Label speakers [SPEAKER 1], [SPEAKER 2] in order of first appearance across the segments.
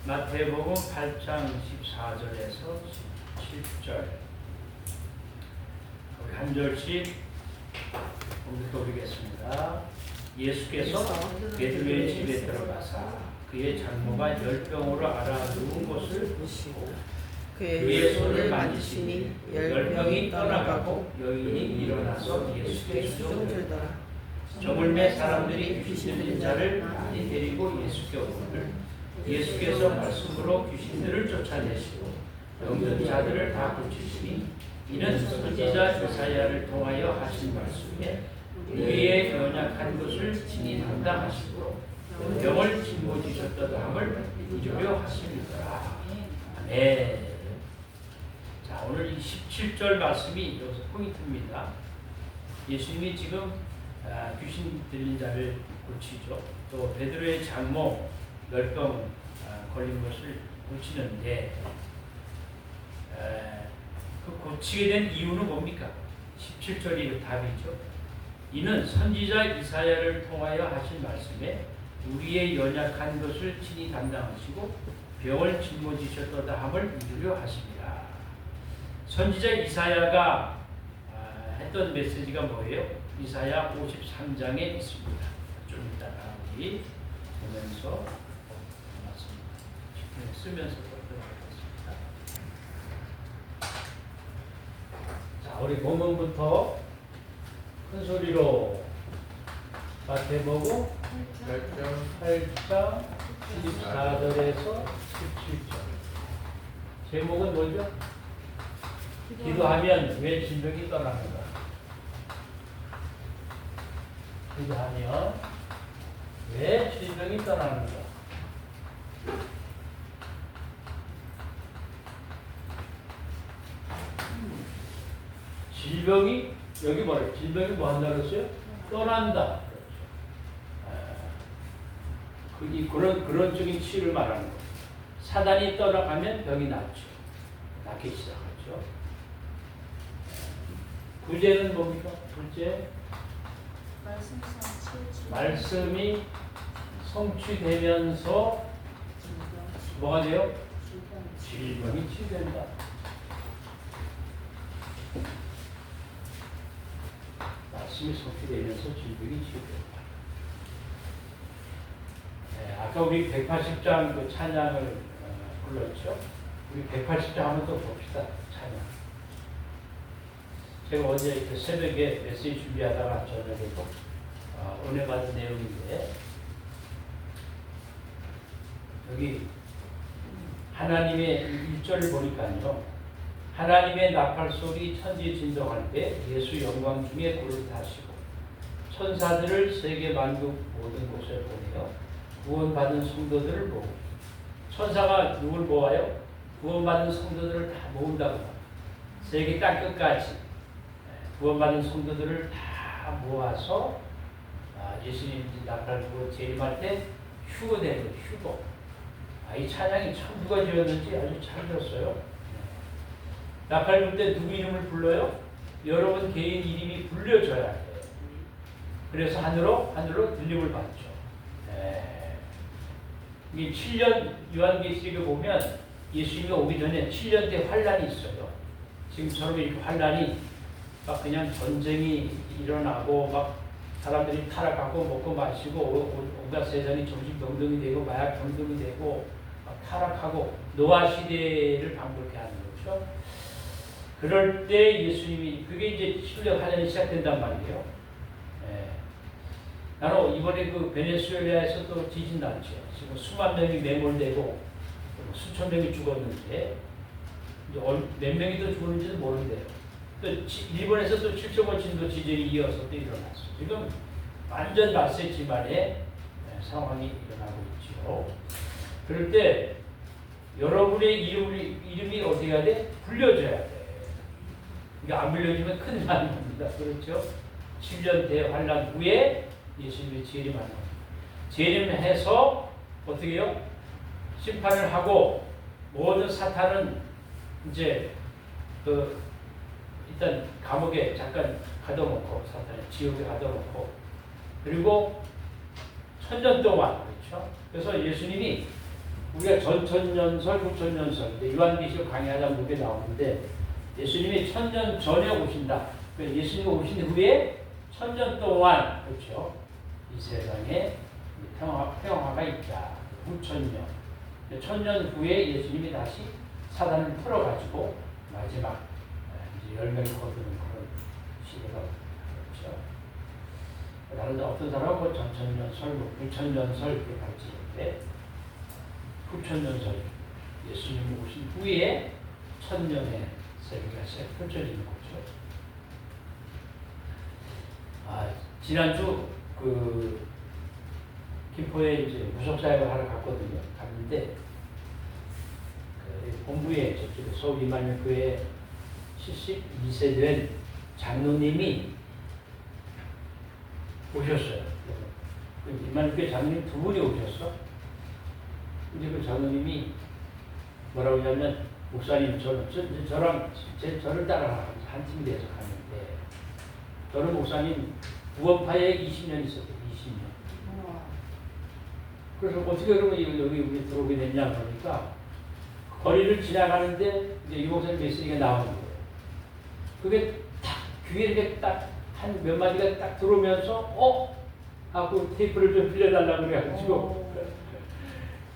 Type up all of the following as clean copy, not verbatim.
[SPEAKER 1] 마태복음 8장 14절에서 17절 우리 한 절씩 공독드리겠습니다. 예수께서 베드로의 집에 들어가사 그의 장모가 열병으로 앓아 누운 것을 보시고 그의 손을 만지시니 열병이 떠나가고 여인이 일어나서 예수께 수종들더라. 저물매 사람들이 귀신 들린 자를 많이 데리고 예수께 오거늘 예수께서 말씀으로 귀신들을 쫓아내시고 병든 자들을 다 고치시니 이는 선지자 이사야를 통하여 하신 말씀에 우리의 연약한 것을 친히 담당하시고 병을 짊어지셨다함을 이루려 하십니다. 아멘. 자, 오늘 이 17절 말씀이 여기서 포인트입니다. 예수님이 지금 귀신 들린 자를 고치죠. 또 베드로의 장모 열병 걸린 것을 고치는데 그 고치게 된 이유는 뭡니까? 17절이 답이죠. 이는 선지자 이사야를 통하여 하신 말씀에 우리의 연약한 것을 친히 담당하시고 병을 짊어지셨도다 함을 이루려 하십니다. 선지자 이사야가 했던 메시지가 뭐예요? 이사야 53장에 있습니다. 좀 이따가 우리 보면서 쓰면서 보도록 하겠습니다. 자, 우리 본문부터 큰 소리로 마태복음 8장 14절에서 17절. 제목은 뭐죠? 기도하면 왜 질병이 떠나는가? 기도하면 왜 질병이 떠나는가? 질병이 여기 뭐래? 질병이 뭐 한다 그랬어요? 떠난다. 그런 쪽인 치유를 말하는 거예요. 사단이 떠나가면 병이 낫죠. 낫기 시작하죠. 구제는 뭡니까? 구제 말씀이 성취되면서 뭐가 돼요? 질병이 치유된다. 말씀이 성취되면서 질병이 치유된다. 아까 우리 180장 그 찬양을 불렀죠. 우리 180장 한번 또 봅시다. 찬양. 제가 어제 이렇게 새벽에 메시지 준비하다가 저녁에도 은혜 받은 내용인데 여기 하나님의 1절을 보니까요. 하나님의 나팔 소리 천지 진동할 때 예수 영광 중에 굴을 타시고 천사들을 세계 만국 모든 곳에 보내어 구원받은 성도들을 모으고 천사가 누굴 모아요? 구원받은 성도들을 다 모은다고 세계 땅끝까지 구원받은 성도들을 다 모아서 예수님 나팔 불고 재림할 때 휴거되는 거예요. 휴거. 이 찬양이 참 누가 지었는지 아주 잘 지었어요. 나팔 불 때 누구 이름을 불러요? 여러분 개인 이름이 불려져야 돼요. 그래서 하늘로 들림을 받죠. 이 7년 요한계시록에 보면 예수님이 오기 전에 7년대 환란이 있어요. 지금처럼 이렇게 환란이 막 그냥 전쟁이 일어나고 막 사람들이 타락하고 먹고 마시고 온갖 세상이 정신병동이 되고 마약 병동이 되고 막 타락하고 노아 시대를 방불케 하는 거죠. 그럴 때 예수님이 그게 이제 7년 환란이 시작된단 말이에요. 나는 이번에 그 베네수엘라에서 또 지진 났죠. 지금 수만 명이 매몰되고 수천 명이 죽었는데 이제 몇 명이 더 죽었는지도 모른대요. 또 일본에서 또 7.5 진도 지진이 이어서 또 일어났어요. 지금 완전 낯세 집안의 상황이 일어나고 있죠. 그럴 때 여러분의 이름이 어떻게 해야 돼? 불려져야 돼. 이게 안 불려지면 큰일 나는 겁니다. 그렇죠? 7년 대환란 후에 예수님이 재림하는 겁니다. 재림해서 어떻게 해요? 심판을 하고 모든 사탄은 이제 일단 감옥에 잠깐 가둬놓고 사탄을 지옥에 가둬놓고 그리고 1000년 동안 그렇죠? 그래서 예수님이 우리가 전천년설, 후천년설, 요한계시록 강의하다 보게 나오는데 예수님이 천년 전에 오신다. 예수님이 오신 후에 천년 동안 그렇죠. 이 세상에 평화가 있다. 후천년. 천년 후에 예수님이 다시 사단을 풀어가지고 마지막 이제 열매를 거두는 그런 시대가 그렇죠. 다른 어떤 사람은 전천년설, 후천년설 이렇게 가르치는데 후천년설 예수님이 오신 후에 천년의 세계가 펼쳐지는 거죠. 지난주 김포에 이제 무속사역을 하러 갔거든요. 갔는데 본부에 저쪽 서울 이만희교회 72세 된 장로님이 오셨어요. 이만희교회 장로님 두 분이 오셨어. 근데 그 장로님이 뭐라고 하냐면 목사님 저를 따라 한 팀이 돼서 갔는데 저는 목사님 구원파에 20년 있었어요. 20년. 그래서 어떻게 그러면 여기 우리 들어오게 됐냐 그러니까 거리를 지나가는데 이제 이 목사님 메시지가 나오는 거예요. 그게 딱 귀에 이렇게 딱 한 몇 마디가 딱 들어오면서 하고 테이프를 좀 빌려달라고 그래가지고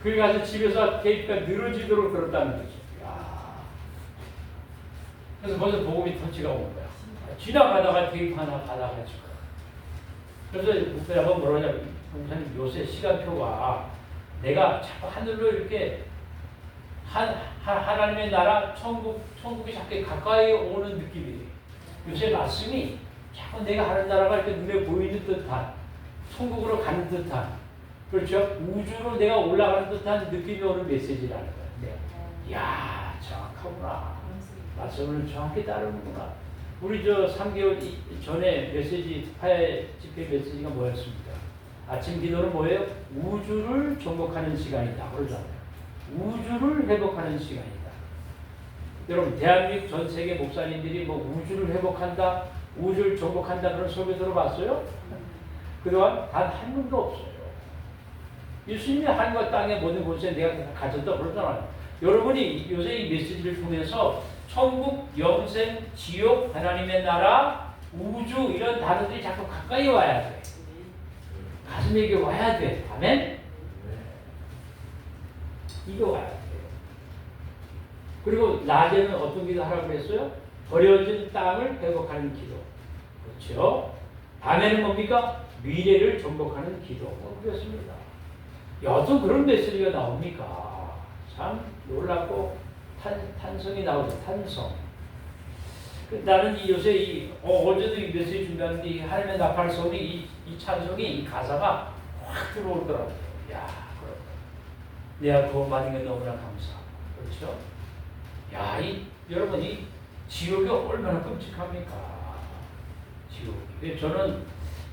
[SPEAKER 1] 그래 가서 집에서 테이프가 늘어지도록 들었다는 거죠. 그래서 벌써 복음이 터치가 온 거야. 지나가다가 테이프 하나 받아가지고. 그래서 목사님 한번 뭐라 하냐면 목사님 요새 시간표가 내가 자꾸 하늘로 이렇게 하나님의 나라 천국이 자꾸 가까이 오는 느낌이에요. 요새 말씀이 자꾸 내가 하는 나라가 이렇게 눈에 보이는 듯한 천국으로 가는 듯한 그렇죠? 우주로 내가 올라가는 듯한 느낌이 오는 메시지라는 거예요. 네. 이야 정확하구나. 말씀을 정확히 따르는구나. 우리 3개월 전에 메시지 특파의 집회 메시지가 뭐였습니까? 아침 기도는 뭐예요? 우주를 정복하는 시간이다. 그러잖아요. 우주를 회복하는 시간이다. 여러분 대한민국 전 세계 목사님들이 뭐 우주를 회복한다, 우주를 정복한다 그런 소리 들어봤어요? 그동안 단 한 명도 없어요. 예수님이 하늘과 땅의 모든 곳에 내가 가졌다 그러잖아요. 여러분이 요새 이 메시지를 통해서 천국, 영생, 지옥, 하나님의 나라, 우주 이런 단어들이 자꾸 가까이 와야 돼. 가슴에게 와야 돼. 아멘? 이거 와야 돼요. 그리고 낮에는 어떤 기도 하라고 그랬어요? 버려진 땅을 회복하는 기도. 그렇죠? 밤에는 뭡니까? 미래를 정복하는 기도. 그렇습니다. 어떤 그런 메시지가 나옵니까? 참 놀랍고 탄성이 나오죠. 탄성. 나는 요새 어제도 이 메시지 준비하는데 이 하나님의 나팔 소리 이 찬송이 이 가사가 확 들어오더라고요. 야, 그렇다. 내가 구원받은 게 너무나 감사하고. 그렇죠? 야, 여러분 이 지옥이 얼마나 끔찍합니까? 지옥이. 저는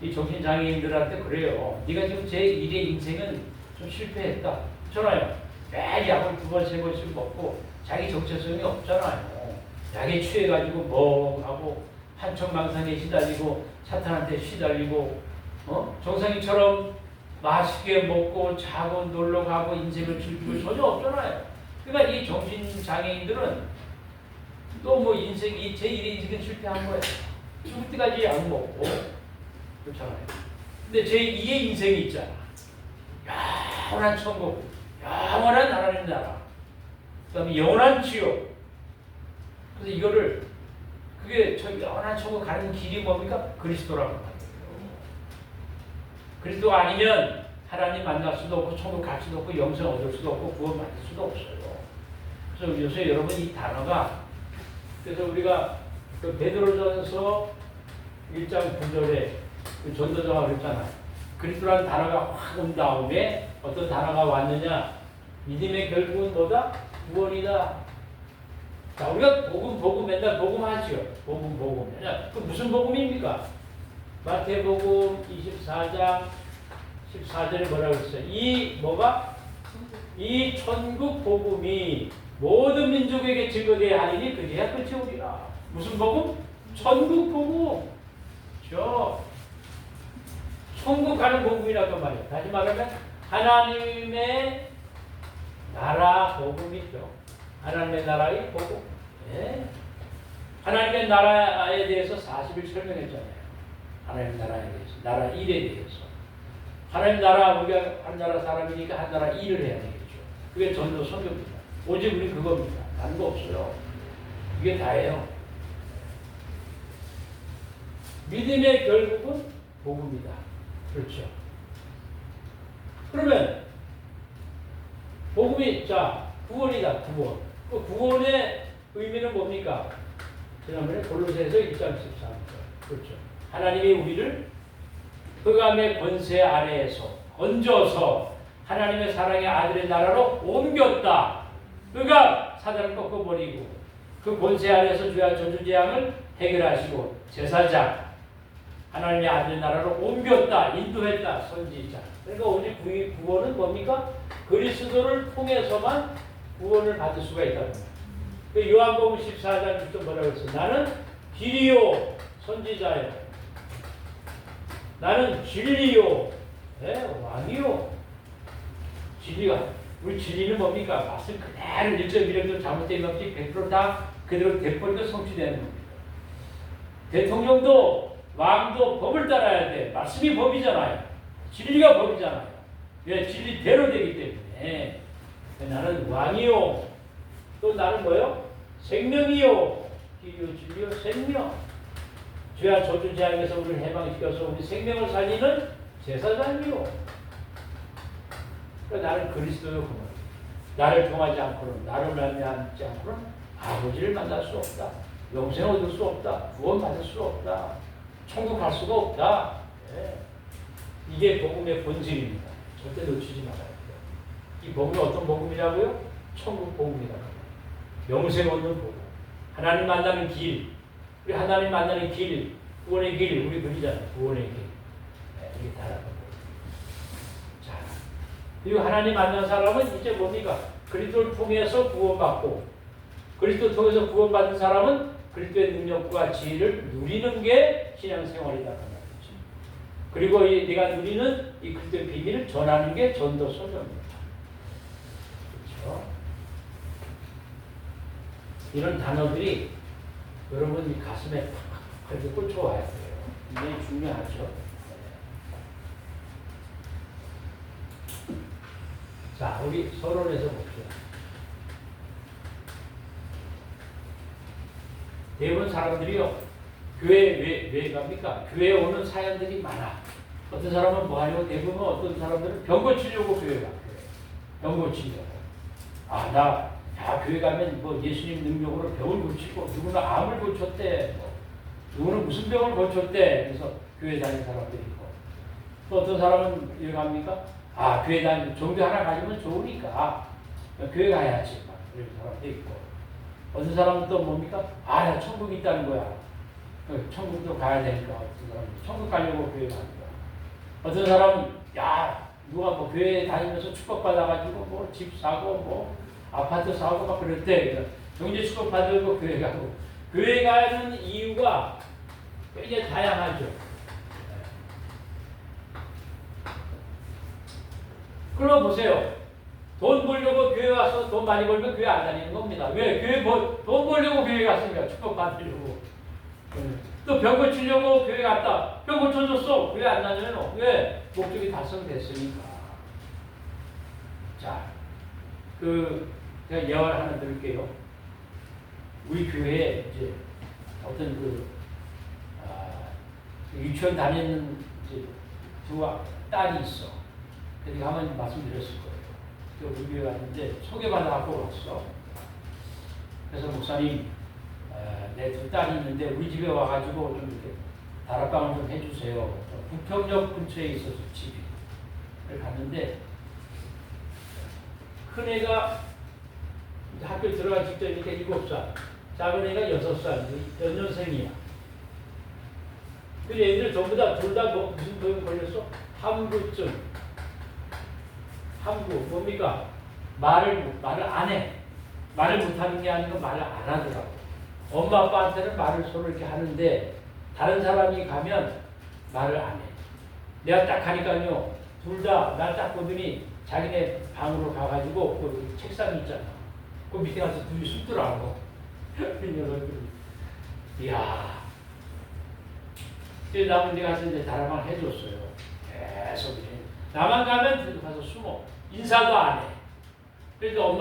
[SPEAKER 1] 이 정신장애인들한테 그래요. 네가 지금 제 1의 인생은 좀 실패했다. 그렇잖아요. 매일 약을 2번, 3번씩 먹고 자기 정체성이 없잖아요. 약에 취해가지고 멍하고 한천망상에 시달리고 사탄한테 시달리고 정상이처럼 맛있게 먹고 자고 놀러 가고 인생을 즐기고 전혀 없잖아요. 그러니까 이 정신장애인들은 또 뭐 인생 제 1의 인생은 실패한 거예요. 죽을 때까지 약 먹고 그렇잖아요. 근데 제 2의 인생이 있잖아. 영원한 천국, 영원한 하나님 나라, 그 다음에 영원한 지옥. 그래서 이거를 그게 저 영원한 천국 가는 길이 뭡니까? 그리스도라고 합니다. 그리스도가 아니면 하나님 만날 수도 없고 천국 갈 수도 없고 영생 얻을 수도 없고 구원 받을 수도 없어요. 그래서 요새 여러분 이 단어가 그래서 우리가 그 베드로전서 1장 9절에 그 전도자가 그랬잖아요. 그리스도라는 단어가 확 온 다음에 어떤 단어가 왔느냐? 믿음의 결국은 뭐다? 구원이다. 자, 우리가 복음 맨날 복음하지요. 복음. 그 무슨 복음입니까? 마태복음 24장 14절에 뭐라고 했어요? 이 천국 복음이 모든 민족에게 증거되어야 하리니 그래야 끝이 오리라. 무슨 복음? 천국 복음. 그렇죠? 천국 가는 복음이라고 말이에요. 다시 말하면 하나님의 다 복음이죠. 하나님의 나라의 복음. 예. 하나님의 나라에 대해서 40일 설명했잖아요. 하나님의 나라에 대해서, 나라 일에 대해서. 하나님 나라, 우리가 한 나라 사람이니까 한 나라 일을 해야 되겠죠. 그게 전도 선교입니다. 오직 우리 그겁니다. 다른 거 없어요. 이게 다예요. 믿음의 결국은 복음이다. 그렇죠. 그러면 복음이 자 구원이다. 구원. 그 구원의 의미는 뭡니까? 지난번에 골로새서 1장 13절. 그렇죠. 하나님이 우리를 흑암의 권세 아래에서 건져서 하나님의 사랑의 아들의 나라로 옮겼다. 흑암 사단을 꺾어버리고 그 권세 아래에서 죄와 저주재앙을 해결하시고 제사장 하나님의 아들의 나라로 옮겼다. 인도했다. 선지자. 그러니까 오직 구원은 뭡니까? 그리스도를 통해서만 구원을 받을 수가 있다는 거예요. 그 요한복음 14장 6절 뭐라고 했어요? 나는 길이요 선지자요. 나는 진리요. 네, 왕이요. 진리가 우리 진리는 뭡니까? 말씀 그대로 1.1도 잘못된 없이 100%다 그대로 대법도 성취되는 겁니다. 대통령도 왕도 법을 따라야 돼. 말씀이 법이잖아요. 진리가 법이잖아요. 왜? 진리대로 되기 때문에 나는 왕이요. 또 나는 뭐요? 생명이요. 길이요 진리요 생명. 죄와 저주 재앙에서 우리를 해방시켜서 우리 생명을 살리는 제사장이요. 그러니까 나는 그리스도요. 나를 통하지 않고는 나를 말미암지 않고는 아버지를 만날 수 없다. 영생 얻을 수 없다. 구원 받을 수 없다. 천국 갈 수가 없다. 네. 이게 복음의 본질입니다. 절대 놓치지 말아야 돼요. 이 복음이 어떤 복음이라고요? 천국 복음이라고. 영생 얻는 복음. 하나님 만나는 길. 우리 하나님 만나는 길. 구원의 길. 우리 그리잖아요. 구원의 길. 네, 이게 다라는 거예요. 자, 그리고 하나님 만난 사람은 이제 뭡니까? 그리스도를 통해서 구원받고 그리스도를 통해서 구원받은 사람은 그리스도의 능력과 지혜를 누리는 게 신앙생활이다. 그리고 네가 누리는 이 그리스도의 비밀을 전하는 게 전도 선교입니다. 그렇죠? 이런 단어들이 여러분 가슴에 그렇게 꽂혀와야 돼요. 굉장히 중요하죠. 자, 우리 서론에서 봅시다. 대부분 사람들이요, 교회 왜 갑니까? 교회에 오는 사연들이 많아. 어떤 사람은 뭐 하냐고, 대부분 어떤 사람들은 병 고치려고 교회 가. 병 고치려고. 교회 가면 뭐 예수님 능력으로 병을 고치고, 누구는 암을 고쳤대, 누구는 무슨 병을 고쳤대. 그래서 교회 다니는 사람들이 있고. 또 어떤 사람은 왜 갑니까? 교회 다니는 종교 하나 가지면 좋으니까 교회 가야지. 막 이런 사람도 있고. 어떤 사람은 또 뭡니까? 나 천국이 있다는 거야. 천국도 가야 되니까. 어떤 사람은 천국 가려고 교회 가는 거야. 어떤 사람은 누가 뭐 교회 다니면서 축복받아가지고 뭐 집 사고 뭐 아파트 사고 막 그럴 때 경제 축복받으고 교회 가고. 교회 가는 이유가 굉장히 다양하죠. 그럼 보세요. 돈 벌려고 교회 와서 돈 많이 벌면 교회 안 다니는 겁니다. 왜? 돈 벌려고 교회 갔으니까 축복받으려고. 또 병 고치려고 교회 갔다. 병 고쳐줬어. 교회 안 다녀요. 왜? 목적이 달성됐으니까. 자, 제가 예화를 하나 드릴게요. 우리 교회에 이제 어떤 유치원 다니는 이제 두 딸이 있어. 그래서 한번 말씀드렸을 거예요. 우리 교회 왔는데 소개받아갖고 왔어. 그래서 목사님, 내 두 딸이 있는데 우리 집에 와가지고 좀 이렇게 다락방을 좀 해주세요. 부평역 근처에 있어서 집이. 갔는데 큰 애가 학교 들어가 직접 이렇게 7살, 작은 애가 6살, 연년생이야. 그 애들 전부 다 둘 다 무슨 병 걸렸어? 함구증. 함구 뭡니까? 말을 안 해. 말을 못하는 게 아니고 말을 안 하더라고. 엄마 아빠한테는 말을 서로 이렇게 하는데 다른 사람이 가면 말을 안 해. 내가 딱 하니까요, 둘 다 날 딱 보더니 자기네 방으로 가가지고 그 책상 있잖아. 그 밑에 가서 둘이 숨더라고. 그 녀석들이. 이야. 그래서 나머지 가서 이제 다락방을 해줬어요. 계속 이래. 나만 가면 가서 숨어. 인사도 안 해. 그래서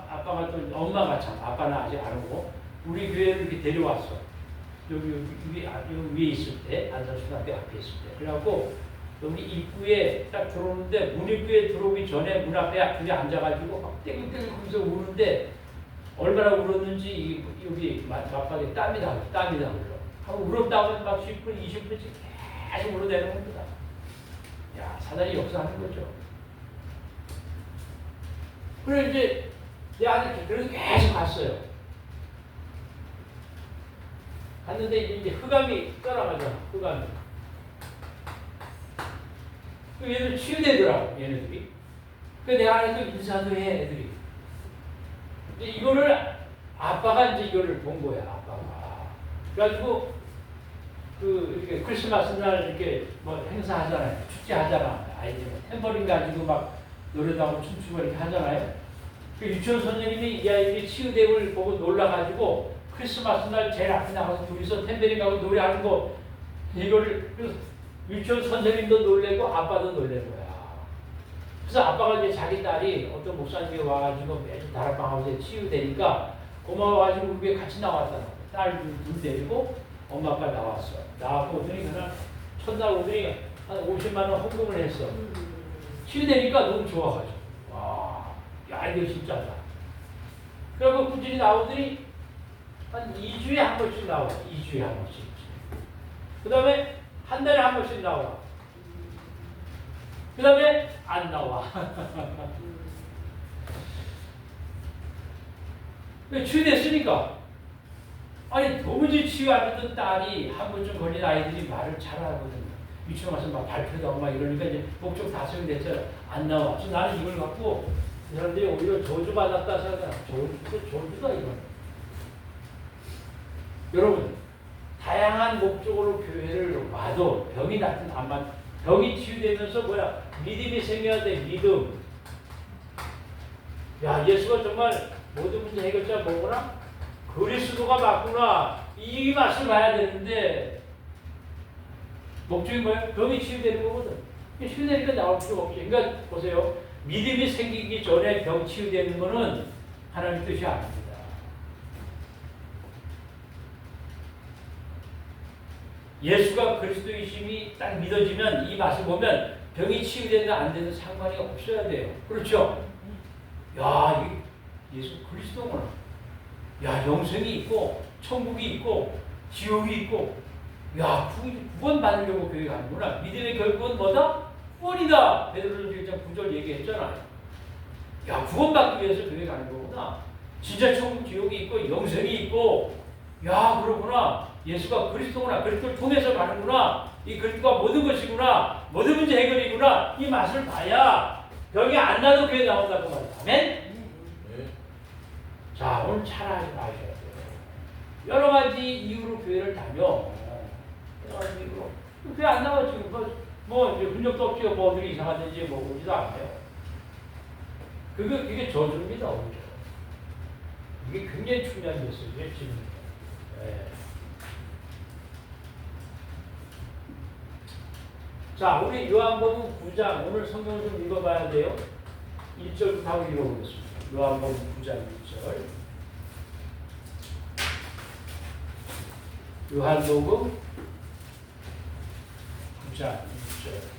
[SPEAKER 1] 아빠가 또, 엄마가 참, 아빠는 아직 안 오고, 우리 교회를 이렇게 데려왔어. 여기 위에 있을 때, 안산초등학교 앞에 있을 때. 그래갖고, 여기 입구에 딱 들어오는데, 문 입구에 들어오기 전에 문 앞에 앉아가지고 막 떼굴떼굴 거기서 우는데, 얼마나 울었는지, 여기 맞박에 땀이 다 흘러. 하고 울었다고 막 10분, 20분씩 계속 울어대는 겁니다. 야, 사단이 역사하는 거죠. 그래, 이제, 내 아들, 그래서 계속 갔어요. 갔는데, 이제 흑암이 떠나가잖아, 흑암이. 얘들 치유되더라고, 얘네들이. 그래서 내가 하니까 인사도 해, 애들이. 이제 이거를, 아빠가 이제 이거를 본 거야, 아빠가. 그래가지고, 이렇게 크리스마스 날 이렇게 뭐 행사하잖아요. 축제하잖아. 아이들 탬버린 가지고 막 노래도 하고 춤추고 이렇게 하잖아요. 그 유치원 선생님이 이 아이들이 치유대를 보고 놀라가지고 크리스마스 날 제일 앞에 나가서 둘이서 탬버린 가고 노래하는 거, 이거를, 유치원 선생님도 놀래고 아빠도 놀란 거야. 그래서 아빠가 이제 자기 딸이 어떤 목사님이 와가지고 매주 다락방하고 치유되니까 고마워가지고 우리 같이 나왔잖아. 딸 둘 데리고 엄마 아빠 나왔어. 나왔고 오더니 그날 첫날 오더니 한 50만 원 헌금을 했어. 치유되니까 너무 좋아가지고. 와, 야, 이거 진짜다. 그리고 꾸준히 나오더니 한 2주에 한 번씩 나와. 2주에 한 번씩. 그 다음에 한 달에 한 번씩 나와. 그 다음에 안 나와. 치유됐으니까. 아니, 도무지 치유 안 되던 딸이 한 번쯤 걸린 아이들이 말을 잘하거든요. 유치원 와서 막 발표도 하고 막 이러니까 이제 목적 다성이 됐잖아. 안 나와. 그래서 나는 이걸 갖고 이 사람들이 오히려 저주받았다 생각해. 저주다, 이건. 여러분, 다양한 목적으로 교회를 와도 병이 나타나면 병이 치유되면서 믿음이 생겨야 돼, 믿음. 야, 예수가 정말 모든 문제 해결자 뭐구나? 그리스도가 맞구나. 이 맛을 봐야 되는데, 목적이 뭐예요? 병이 치유되는 거거든. 치유되니까 나올 필요가 없지. 그러니까 보세요. 믿음이 생기기 전에 병 치유되는 거는 하나님 뜻이 아닙니다. 예수가 그리스도이심이 딱 믿어지면 이 맛을 보면 병이 치유된다 안 되는 상관이 없어야 돼요. 그렇죠? 야, 예수 그리스도구나. 야, 영생이 있고 천국이 있고 지옥이 있고, 야, 구원 받으려고 교회 가는구나. 믿음의 결국은 뭐다? 구원이다. 베드로전서 1장 9절 얘기했잖아요. 야, 구원받기 위해서 교회 가는 거구나. 진짜 천국 지옥이 있고 영생이 있고, 야, 그렇구나. 예수가 그리스도구나. 그리스도를 통해서 가는구나. 이 그리스도가 모든 것이구나. 모든 문제 해결이구나. 이 맛을 봐야 병이 안 나도 교회 나온다고 말이야. 아멘? 자, 오늘 잘 아셔야 돼요. 여러 가지 이유로 교회를 다녀. 여러 가지 이유로. 교회 안 나와, 지금. 이제 훈련도 없지, 어디 이상하든지 오지도 않아요. 그게 저주입니다, 오히려. 이게 굉장히 중요한 메시지예요, 지금. 네. 자, 우리 요한복음 9장, 오늘 성경을 좀 읽어봐야 돼요. 1절부터 하고 읽어보겠습니다. 요한복음 9장 1절. 요한복음 9장 1절.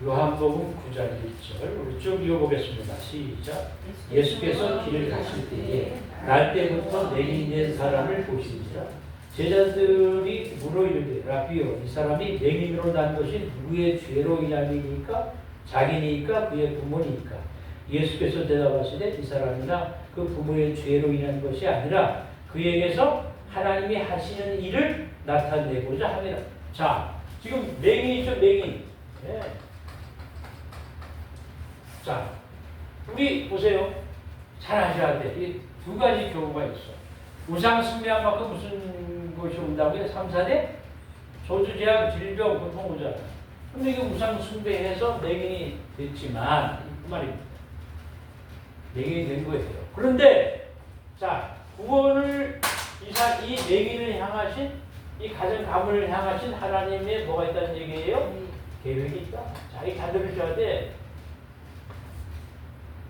[SPEAKER 1] 요한복음 9장 1절. 우리 쭉 읽어보겠습니다. 시작. 예수께서 길을 가실 때에 날 때부터 맹인 된 사람을 보시니라. 제자들이 물어 이르되 라비요, 이 사람이 맹인으로 난 것이 누구의 죄로 인함이니까? 자기니까 그의 부모니까? 예수께서 대답하시되 이 사람이나 그 부모의 죄로 인한 것이 아니라 그에게서 하나님이 하시는 일을 나타내고자 함이라. 자, 지금 맹인이죠, 맹인. 네. 자, 우리 보세요. 잘 아셔야 돼. 이 두 가지 경우가 있어. 우상 숭배한 만큼 무슨 것이 온다고요? 3, 4대? 저주재앙, 질병, 고통 오잖아. 근데 이게 우상 숭배해서 맹인이 됐지만 그 말입니다. 맹인이 된 거예요. 그런데 자 구원을 이 맹인을 향하신 이 가정 가문을 향하신 하나님의 뭐가 있다는 얘기예요? 계획이 있다. 자, 이 다 들으셔야 돼.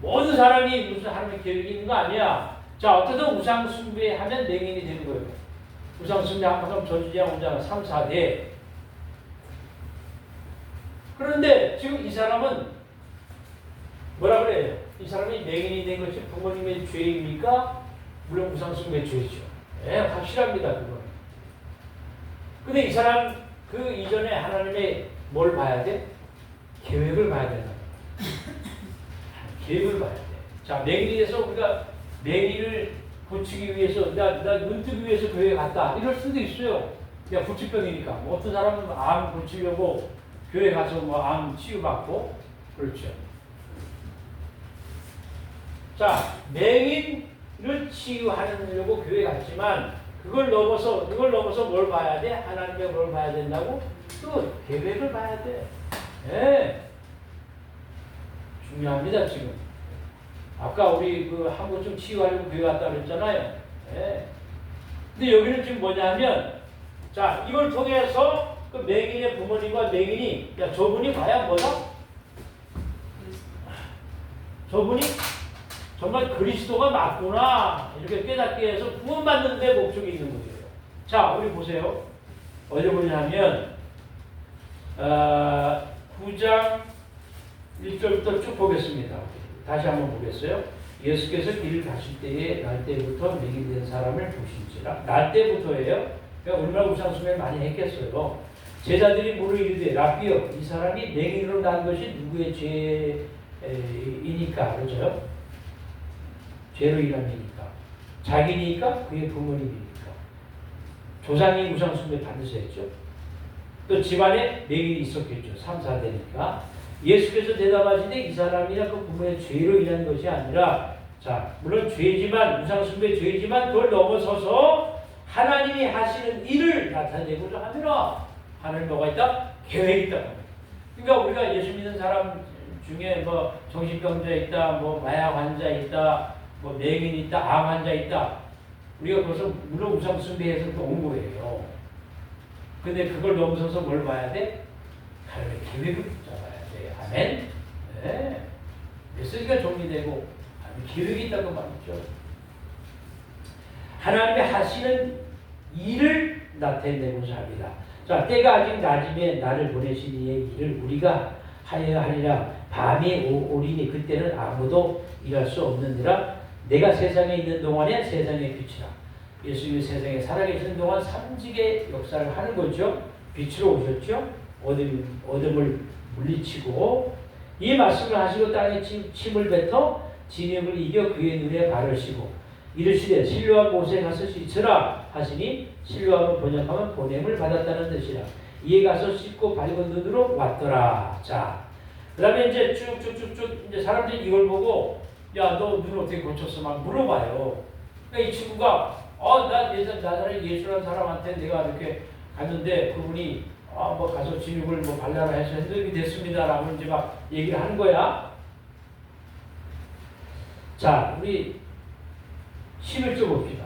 [SPEAKER 1] 모든 사람이 무슨 하나님의 계획이 있는 거 아니야. 자, 어떻든 우상 숭배하면 맹인이 되는 거예요. 우상 숭배하면 저주재앙 오잖아. 3, 4대. 그런데 지금 이 사람은 뭐라 그래요? 이 사람이 맹인이 된 것이 부모님의 죄입니까? 물론 우상 숭배의 죄죠. 예, 확실합니다, 그건. 근데 이 사람 그 이전에 하나님의 뭘 봐야 돼? 계획을 봐야 된다. 계획을 봐야 돼. 자, 맹인이 돼서 우리가 맹인을 고치기 위해서 나 눈 뜨기 위해서 교회 갔다 이럴 수도 있어요. 그냥 고치병이니까. 뭐 어떤 사람은 암 고치려고 교회 가서 뭐 암 치유받고 그렇죠. 자, 맹인을 치유하려고 교회 갔지만 그걸 넘어서 뭘 봐야 돼? 하나님의 뭘 봐야 된다고? 또 계획을 봐야 돼. 예. 중요합니다, 지금. 아까 우리 그 한국좀 치유하려고 교회 갔다 그랬잖아요. 예. 근데 여기는 지금 뭐냐면, 자, 이걸 통해서 그 맹인의 부모님과 맹인이, 야, 저분이 과연 뭐다? 저분이 정말 그리스도가 맞구나. 이렇게 깨닫게 해서 구원받는 데 목적이 있는 거예요. 자, 우리 보세요. 어디 보냐면, 9장 1절부터 쭉 보겠습니다. 다시 한번 보겠어요. 예수께서 길을 가실 때에 날 때부터 맹인된 사람을 보신지라. 날 때부터예요. 그러니까 얼마나 우상숭배를 많이 했겠어요. 제자들이 물을 이르되 라비여 이 사람이 맹인으로 난 것이 누구의 죄이니까 그렇죠? 죄로 인함이니까. 자기니까 그의 부모님이니까. 조상이 우상숭배 반드시 했죠. 또 집안에 맹인이 있었겠죠. 3, 4대니까. 예수께서 대답하시되 이 사람이나 그 부모의 죄로 인한 것이 아니라 자 물론 죄지만 우상숭배 죄지만 그걸 넘어서서 하나님이 하시는 일을 나타내고자 하면 하나님 뭐가 있다? 계획이 있다. 그러니까 우리가 예수 믿는 사람 중에 뭐 정신병자 있다, 뭐 마약 환자 있다, 뭐 맹인 있다, 암 환자 있다. 우리가 벌써 물론 우상숭배해서 또 온 거예요. 근데 그걸 넘어서서 뭘 봐야 돼? 하나님의 계획을 붙잡아야 돼. 아멘. 네. 메시지가 정리되고 계획이 있다고 말이죠. 하나님이 하시는 일을 나타내고자 합니다. 자, 때가 아직 낮음에 나를 보내신 이의 일을 우리가 하여야 하리라. 밤이 오리니 그때는 아무도 일할 수 없느니라. 내가 세상에 있는 동안에 세상의 빛이라. 예수님이 세상에 살아계시는 동안 삼직의 역사를 하는 거죠. 빛으로 오셨죠. 어둠을 물리치고 이 말씀을 하시고 땅에 침을 뱉어 진흙을 이겨 그의 눈에 바르시고 이르시되 신료한 곳에 가서 씻으라 하시니 신료함을 번역하면 보냄을 받았다는 뜻이라. 이에 가서 씻고 밝은 눈으로 왔더라. 자, 그 다음에 이제 쭉쭉쭉쭉 이제 사람들이 이걸 보고 야, 너 눈 어떻게 고쳤어? 막 물어봐요. 그러니까 이 친구가 나 나사렛 예수라는 사람한테 내가 이렇게 갔는데 그분이 뭐 가서 진흙을 뭐 발라라 해서 해독이 됐습니다라고 이제 막 얘기를 하는 거야. 자, 우리 11절 봅시다.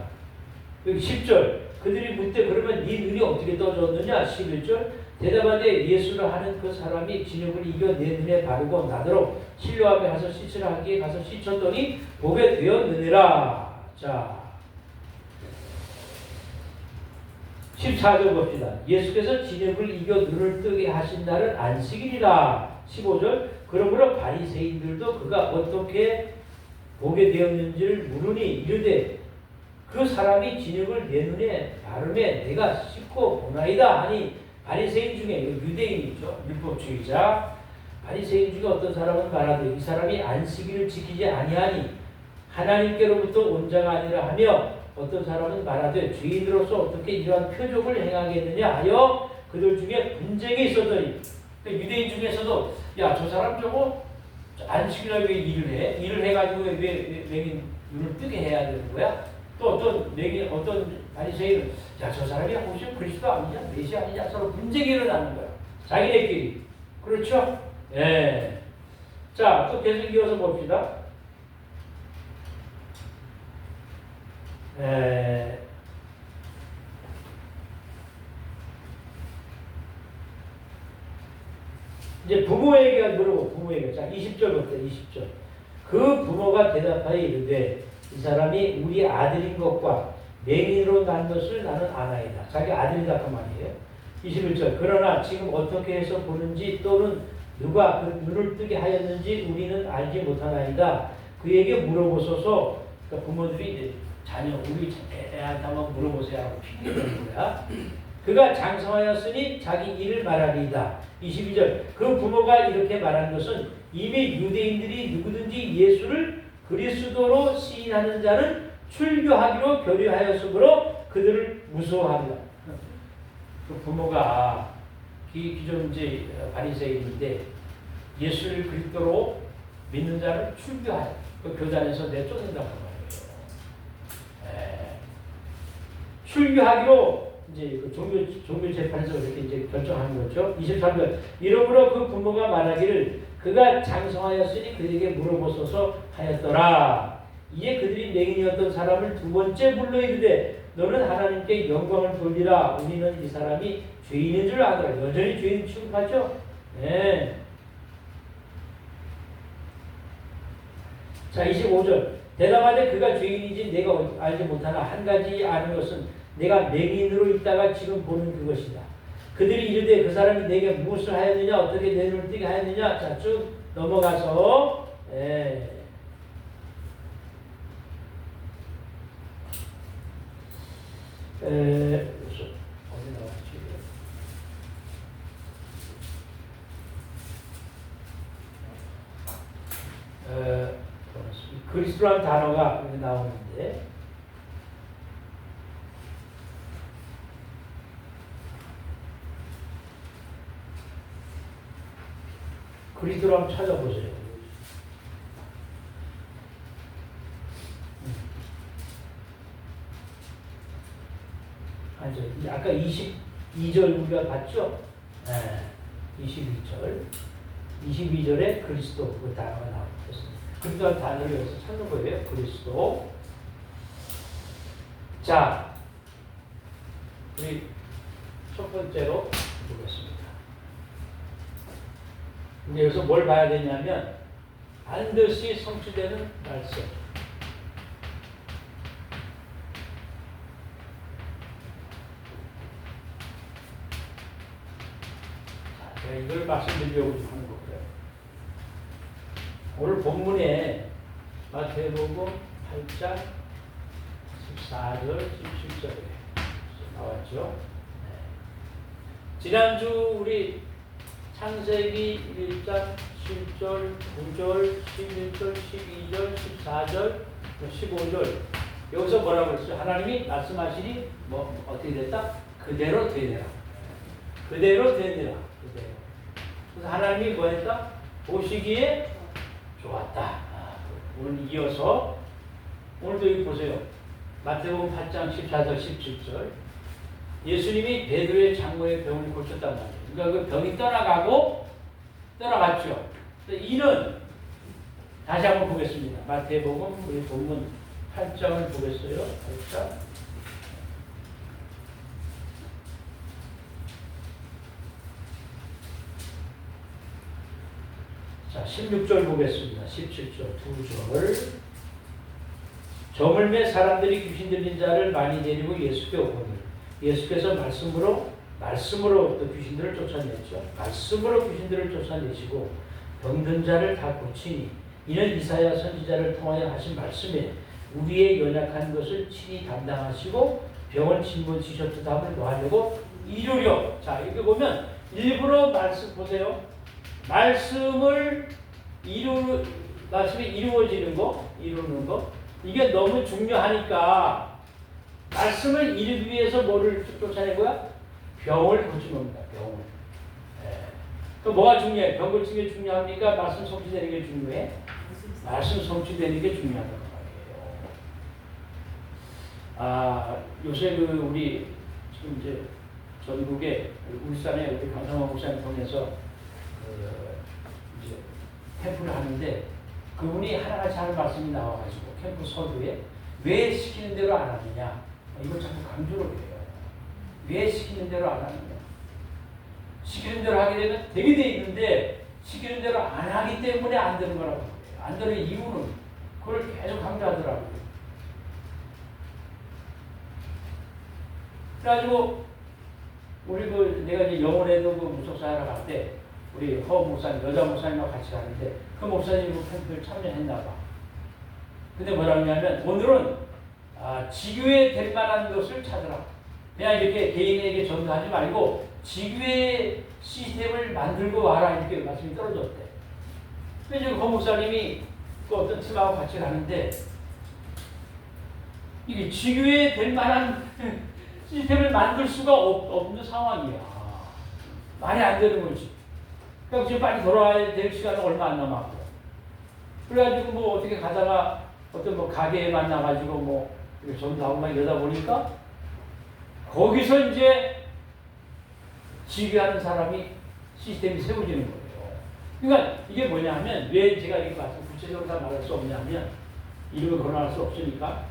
[SPEAKER 1] 여기 10절. 그들이 묻되 그러면 네 눈이 어떻게 떠졌느냐? 11절. 대답하되 예수를 하는 그 사람이 진흙을 이겨 내 눈에 바르고 나더러 실로암에 가서 씻으라 하기에 가서 씻었더니 보게 되었느니라. 자, 14절 봅시다. 예수께서 진흙을 이겨 눈을 뜨게 하신 날은 안식일이라. 15절. 그러므로 바리새인들도 그가 어떻게 보게 되었는지를 물으니 이르되 그 사람이 진흙을 내 눈에 바르매 내가 씻고 보나이다 하니 바리새인 중에 유대인이죠. 율법주의자. 바리새인 중에 어떤 사람은 말하되 이 사람이 안식일을 지키지 아니하니 하나님께로부터 온 자가 아니라 하며 어떤 사람은 말하되 죄인으로서 어떻게 이러한 표적을 행하겠느냐 하여 그들 중에 분쟁이 있었더니 유대인 중에서도 야, 저 사람 저거 안식일에 왜 일을 해? 일을 해가지고 왜 눈을 뜨게 해야 되는 거야? 또 또 어떤 바리새인은 야, 저 사람이 혹시 그리스도 아니냐, 메시아 아니냐 서로 분쟁이 일어나는 거야. 자기네끼리. 그렇죠? 예. 자, 또 계속 이어서 봅시다. 이제 부모에게 물어보, 부모에게. 자, 20절 볼게요, 20절. 그 부모가 대답하여 이르되 이 사람이 우리 아들인 것과 맹인으로 난 것을 나는 아나이다. 자기 아들이다 그 말이에요. 21절. 그러나 지금 어떻게 해서 보는지 또는 누가 그 눈을 뜨게 하였는지 우리는 알지 못하나이다. 그에게 물어보소서. 그러니까 부모들이 이제 자녀, 우리 애한테 한번 물어보세요 하고 핑계대는 거야. 그가 장성하였으니 자기 일을 말하리이다. 22절. 그 부모가 이렇게 말하는 것은 이미 유대인들이 누구든지 예수를 그리스도로 시인하는 자는 출교하기로 교류하였으므로 그들을 무서워합니다. 그 부모가 기존 이제 바리새인인데 예수를 그리스도로 믿는 자를 출교하여 그 교단에서 내쫓는다고 말이에요. 출교하기로 이제 그 종교 재판에서 이렇게 이제 결정한 거죠. 23절. 이러므로 그 부모가 말하기를 그가 장성하였으니 그에게 물어보소서 하였더라. 이에 그들이 맹인이었던 사람을 두 번째 불러 이르되 너는 하나님께 영광을 돌리라. 우리는 이 사람이 죄인인 줄 아노라. 여전히 죄인 취급하죠. 네. 자, 25절. 대답하되 그가 죄인이지 내가 알지 못하나 한 가지 아는 것은 내가 맹인으로 있다가 지금 보는 그것이다. 그들이 이르되 그 사람이 내게 무엇을 하였느냐, 어떻게 내 눈을 뜨게 하였느냐. 자, 쭉 넘어가서 어디 나왔지? 그리스도라는 단어가 여기 나오는데 그리스도로 한번 찾아보세요. 아까 22절 우리가 봤죠? 22절. 22절에 그리스도 그 단어가 나오겠습니다. 그리스도라는 단어를 여기서 찾는 거예요. 그리스도. 자, 우리 첫 번째로 보겠습니다. 근데 여기서 뭘 봐야 되냐면 반드시 성취되는 말씀. 자, 제가 이걸 말씀드리려고 하는 거고요. 오늘 본문에 마태복음 8장 14절, 17절에 나왔죠. 지난주 우리 창세기 1장 7절, 9절, 11절, 12절, 14절, 15절 여기서 뭐라고 했어요? 하나님이 말씀하시니 뭐 어떻게 됐다? 그대로 되느라. 그대로 되느라. 그대로. 그래서 하나님이 뭐 했다? 보시기에 좋았다. 오늘 이어서 오늘도 여기 보세요. 마태복음 8장 14절, 17절 예수님이 베드로의 장모의 병을 고쳤단 말이에요. 그러니까 그 병이 떠나갔죠. 이는 다시 한번 보겠습니다. 마태복음 우리 본문 8장을 보겠어요. 8장. 자, 16절 보겠습니다. 17절, 2절. 저물매 사람들이 귀신 들린 자를 많이 데리고 예수께 오거늘 예수께서 말씀으로 또 귀신들을 쫓아냈죠. 말씀으로 귀신들을 쫓아내시고 병든 자를 다 고치니 이는 이사야 선지자를 통하여 하신 말씀에 우리의 연약한 것을 친히 담당하시고 병을 짊어지셨듯 함을 노하려고 이루려. 자, 이렇게 보면 일부러 말씀 보세요. 말씀이 이루어지는 거, 이루는 거 이게 너무 중요하니까 말씀을 이루기 위해서 뭐를 쫓아낸 거야? 병을 고치는 겁니다. 병을. 그 뭐가 중요해? 병 고치는 게 중요합니까? 말씀 성취되는 게 중요해? 말씀 성취되는 게 중요하다는 말이에요. 요새 우리 지금 이제 전국에 울산에 우리 강성원 목사님 통해서 이제 캠프를 하는데 그분이 하나같이 하는 말씀이 나와가지고 캠프 서두에 왜 시키는 대로 안 하느냐 이걸 자꾸 강조를 해요. 왜 시키는 대로 안 하느냐. 시키는 대로 하게 되면 되게 돼 있는데 시키는 대로 안 하기 때문에 안 되는 거라고 해요. 안 되는 이유는 그걸 계속 강조하더라고요. 그래가지고 우리 내가 이제 영월에도 무속사 하러 갈 때 우리 허 목사님, 여자 목사님하고 같이 가는데 그 목사님이 캠프에 참여했나 봐. 근데 뭐라고 하냐면 오늘은 지교에 될 만한 것을 찾으라. 그냥 이렇게 개인에게 전도하지 말고 지교의 시스템을 만들고 와라 이렇게 말씀이 떨어졌대. 그래서 허 목사님이 그 어떤 팀하고 같이 가는데 이게 지교에 될 만한 시스템을 만들 수가 없는 상황이야. 말이 안 되는 거지. 그러니까 지금 빨리 돌아와야 될 시간은 얼마 안 남았고. 그래가지고 뭐 어떻게 가다가 어떤 가게에 만나가지고 전도하고 막 이러다 보니까 거기서 이제 지휘하는 사람이 시스템이 세워지는 거예요. 그러니까 이게 뭐냐 하면 왜 제가 이렇게 말씀 구체적으로 다 말할 수 없냐면 이름을 거론할 수 없으니까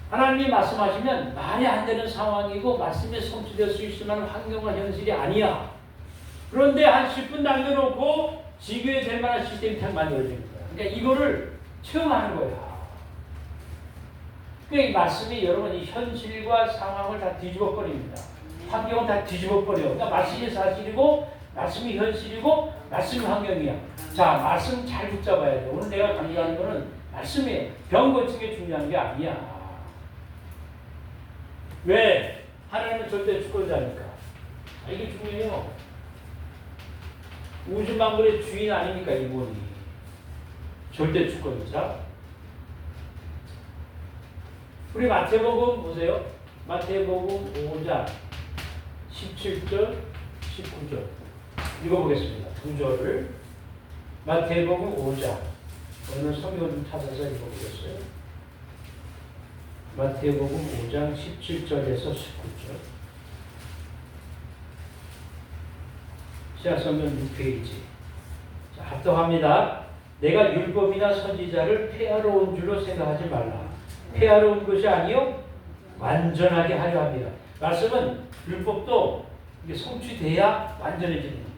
[SPEAKER 1] 하나님이 말씀하시면 말이 안 되는 상황이고 말씀이 성취될 수 있을 만한 환경과 현실이 아니야. 그런데 한 10분 남겨놓고 지교에 될 만한 시스템이 딱 만들어지는 거야. 그러니까 이거를 체험하는 거야. 그러니까 이 말씀이 여러분 이 현실과 상황을 다 뒤집어버립니다. 환경은 다 뒤집어버려. 그러니까 말씀이 사실이고 말씀이 현실이고 말씀이 환경이야. 자, 말씀 잘 붙잡아야 돼. 오늘 내가 강조하는 거는 말씀이에요. 병 고치는 게 중요한 게 아니야. 왜? 하나님은 절대 주권자니까. 이게 중요해요. 우주 만물의 주인 아닙니까 이분이. 절대 주권자. 우리 마태복음 보세요. 마태복음 5장 17절 19절 읽어보겠습니다. 두 절을 마태복음 5장 오늘 성경을 좀 찾아서 읽어보겠어요. 마태복음 5장 17절에서 19절 시작성경 6페이지. 자, 합독합니다. 내가 율법이나 선지자를 폐하러 온 줄로 생각하지 말라. 폐하러 온 것이 아니요 완전하게 하려 합니다. 말씀은 율법도 이게 성취돼야 완전해지는 겁니다.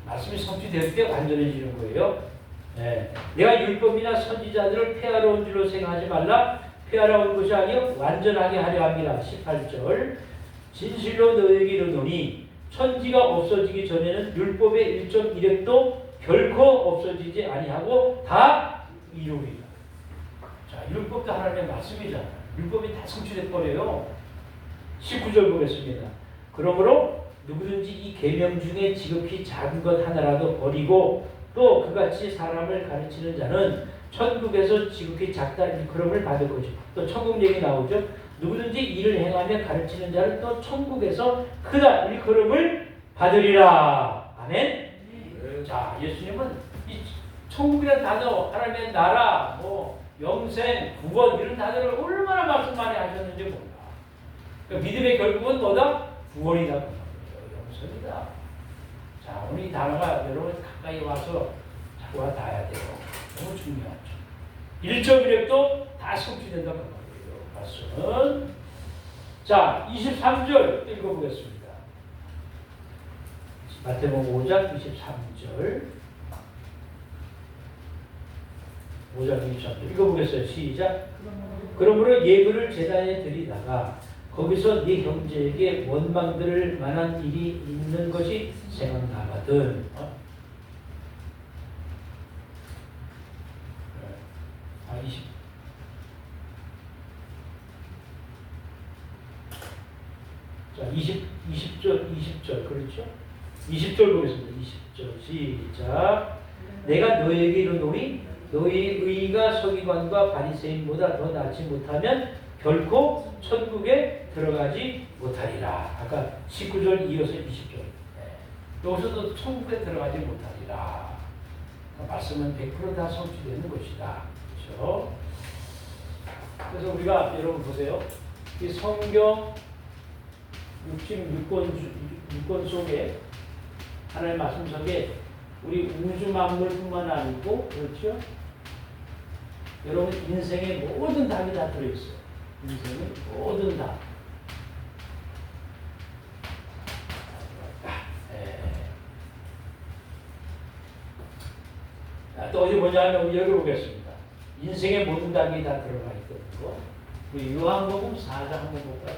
[SPEAKER 1] 말씀이 성취될 때 완전해지는 거예요. 네. 내가 율법이나 선지자들을 폐하러 온 줄로 생각하지 말라. 폐하러 온 것이 아니요 완전하게 하려 합니다. 18절 진실로 너에게 이르노니 천지가 없어지기 전에는 율법의 1.1획도 결코 없어지지 아니하고 다 이루리라. 자, 율법도 하나님의 말씀이잖아. 율법이 다 성취돼 버려요. 19절 보겠습니다. 그러므로 누구든지 이 계명 중에 지극히 작은 것 하나라도 버리고 또 그같이 사람을 가르치는 자는 천국에서 지극히 작다 일컬음을 받을 것이고 또 천국 얘기 나오죠. 누구든지 이를 행하며 가르치는 자는 또 천국에서 크다 일컬음을 받으리라. 아멘. 자, 예수님은 이 천국이라는 단어, 하나님의 나라, 영생, 구원 이런 단어를 얼마나 말씀 많이 하셨는지 몰라. 그러니까 믿음의 결국은 뭐다? 구원이다. 영생이다. 자, 오늘 이 단어가 여러분 가까이 와서 자꾸가 닿아야 돼요. 너무 중요하죠. 1.1획도 다 성취된다고 말이에요. 말씀은. 자, 23절 읽어보겠습니다. 마태복음 5장 23절. 5장 23절 읽어보겠어요. 시작. 그러므로 예물을 제단에 드리다가 거기서 네 형제에게 원망들을 만한 일이 있는 것이 생각나거든. 자, 20절 그렇죠? 20절 보겠습니다. 20절 시작. 내가 너에게 이르노니 너희 의가 서기관과 바리새인보다 더 낫지 못하면 결코 천국에 들어가지 못하리라. 아까 19절 이어서 20절. 여기서도 천국에 들어가지 못하리라. 말씀은 100% 다 성취되는 것이다. 그렇죠? 그래서 우리가 여러분 보세요. 이 성경 66권 속에 하나님의 말씀 속에 우리 우주 만물뿐만 아니고 그렇죠? 여러분 인생의 모든 답이 다 들어있어요. 인생의 모든 답. 또 어디 보자면 여기 보겠습니다. 인생의 모든 답이 다 들어가 있거든요. 우리 요한복음 4장 한번 볼까요?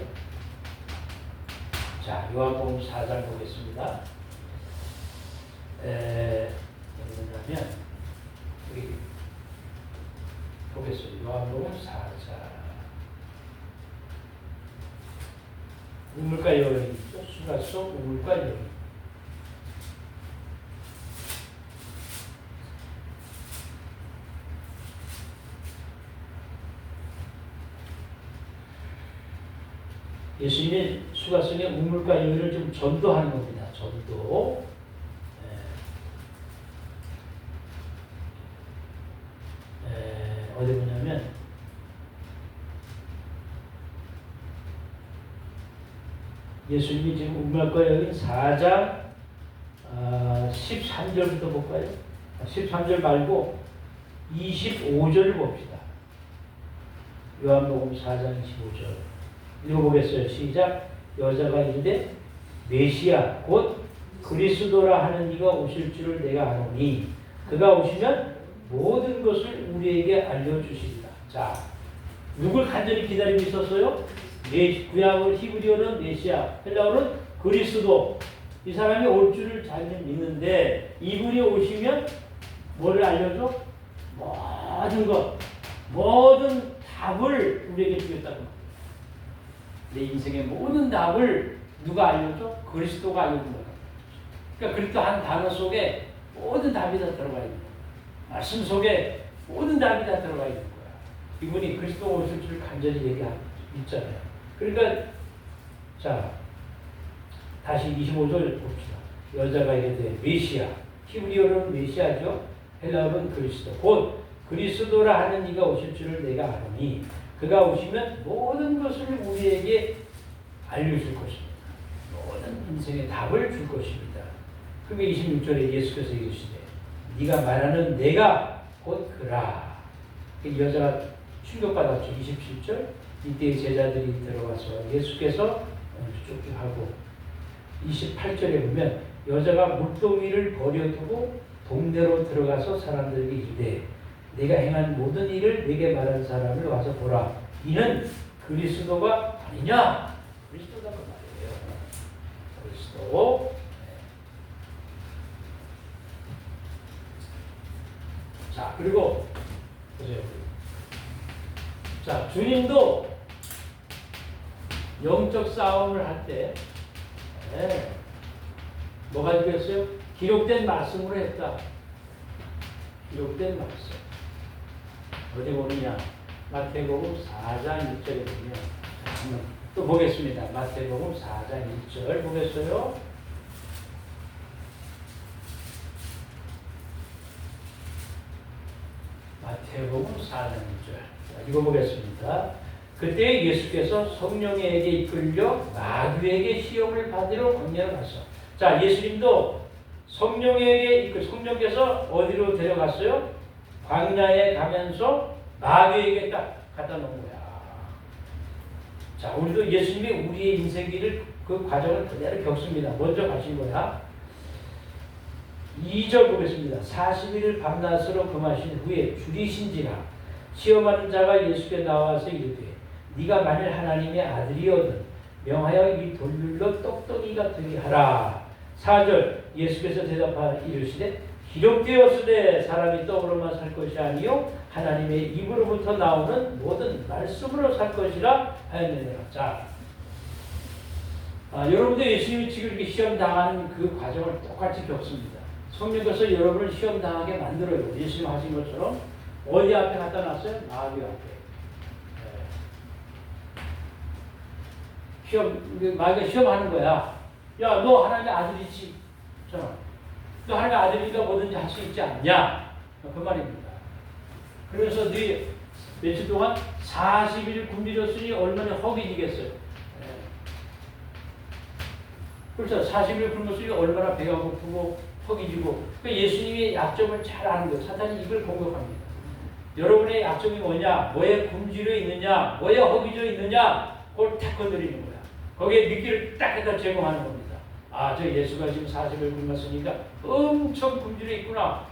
[SPEAKER 1] 자, 요한복음 4장 보겠습니다. 뭐냐면 우리 보겠습니다. 요한복음 4장 우물가 여인이죠. 수가 속 우물가 여인. 예수님이 수가성의 우물가 여인을 좀 전도하는 겁니다. 전도. 어디 보냐면 예수님이 지금 우물가 여인 4장 13절부터 볼까요? 13절 말고 25절을 봅시다. 요한복음 4장 25절. 읽어보겠어요. 시작. 여자가 이르되 메시아 곧 그리스도라 하는 이가 오실 줄을 내가 아노니 그가 오시면 모든 것을 우리에게 알려주시리라. 자, 누굴 간절히 기다리고 있었어요? 구약은 히브리어는 메시아, 헬라어는 그리스도. 이 사람이 올 줄을 잘 믿는데 이분이 오시면 뭐를 알려줘? 모든 것, 모든 답을 우리에게 주겠다고. 내 인생의 모든 답을 누가 알려줘? 그리스도가 알려준 거야. 그러니까 그리스도 한 단어 속에 모든 답이 다 들어가 있는 거야. 말씀 속에 모든 답이 다 들어가 있는 거야. 이분이 그리스도가 오실 줄 간절히 얘기하고 있잖아요. 그러니까 자 다시 25절 봅시다. 여자가 이르되 메시아, 히브리어로는 메시아죠. 헬라어는 그리스도. 곧 그리스도라 하는 이가 오실 줄을 내가 아노니 그가 오시면 모든 것을 우리에게 알려줄 것입니다. 모든 인생의 답을 줄 것입니다. 그러면 26절에 예수께서 이르시되 네가 말하는 내가 곧 그라. 여자가 충격받았죠. 27절 이때 제자들이 들어와서 예수께서 쭉쭉 하고 28절에 보면 여자가 물동이를 버려두고 동네로 들어가서 사람들에게 이르되 내가 행한 모든 일을 내게 말한 사람을 와서 보라. 이는 그리스도가 아니냐? 그리스도다 그 말이에요. 그리스도. 자, 그리고 보세요. 자, 주님도 영적 싸움을 할 때 뭐가 되겠어요? 기록된 말씀으로 했다. 기록된 말씀. 어디 보느냐? 마태복음 4장 1절에 보면 한번 또 보겠습니다. 마태복음 4장 1절 보겠어요? 마태복음 4장 1절 읽어보겠습니다. 그때 예수께서 성령에게 이끌려 마귀에게 시험을 받으러 광야로 갔어. 자, 예수님도 성령께서 어디로 데려갔어요? 광야에 가면서 마귀에게 딱 갖다 놓은 거야. 자, 우리도 예수님이 우리의 인생길을 그 과정을 그대로 겪습니다. 먼저 가신 거야. 2절 보겠습니다. 40일을 밤낮으로 금하신 후에 줄이신지라 시험하는 자가 예수께 나와서 이르되 네가 만일 하나님의 아들이거든 명하여 이 돌들로 떡덩이가 되게 하라. 4절 예수께서 대답하여 이르시되 기록되었으되 사람이 떡으로만 살 것이 아니요 하나님의 입으로부터 나오는 모든 말씀으로 살 것이라 하였느니라. 자, 여러분도 예수님이 지금 이렇게 시험 당하는 그 과정을 똑같이 겪습니다. 성령께서 여러분을 시험 당하게 만들어요. 예수님 하신 것처럼 어디 앞에 갖다 놨어요? 마귀 앞에. 마귀가 시험하는 거야. 야, 너 하나님의 아들이지. 너 하나님의 아들이니까 뭐든지 할 수 있지 않냐? 그 말입니다. 그래서 네 며칠 동안 40일 굶주렸으니 얼마나 허기지겠어요. 그렇죠. 40일 굶었으니 얼마나 배가 고프고 허기지고. 그러니까 예수님의 약점을 잘 아는 거예요. 사탄이 이걸 공격합니다. 여러분의 약점이 뭐냐? 뭐에 굶주려 있느냐? 뭐에 허기져 있느냐? 그걸 탁 건드리는 거야. 거기에 미끼를 딱 해다 제공하는 겁니다. 아, 저 예수가 지금 40일 굶었으니까 엄청 굶주려 있구나.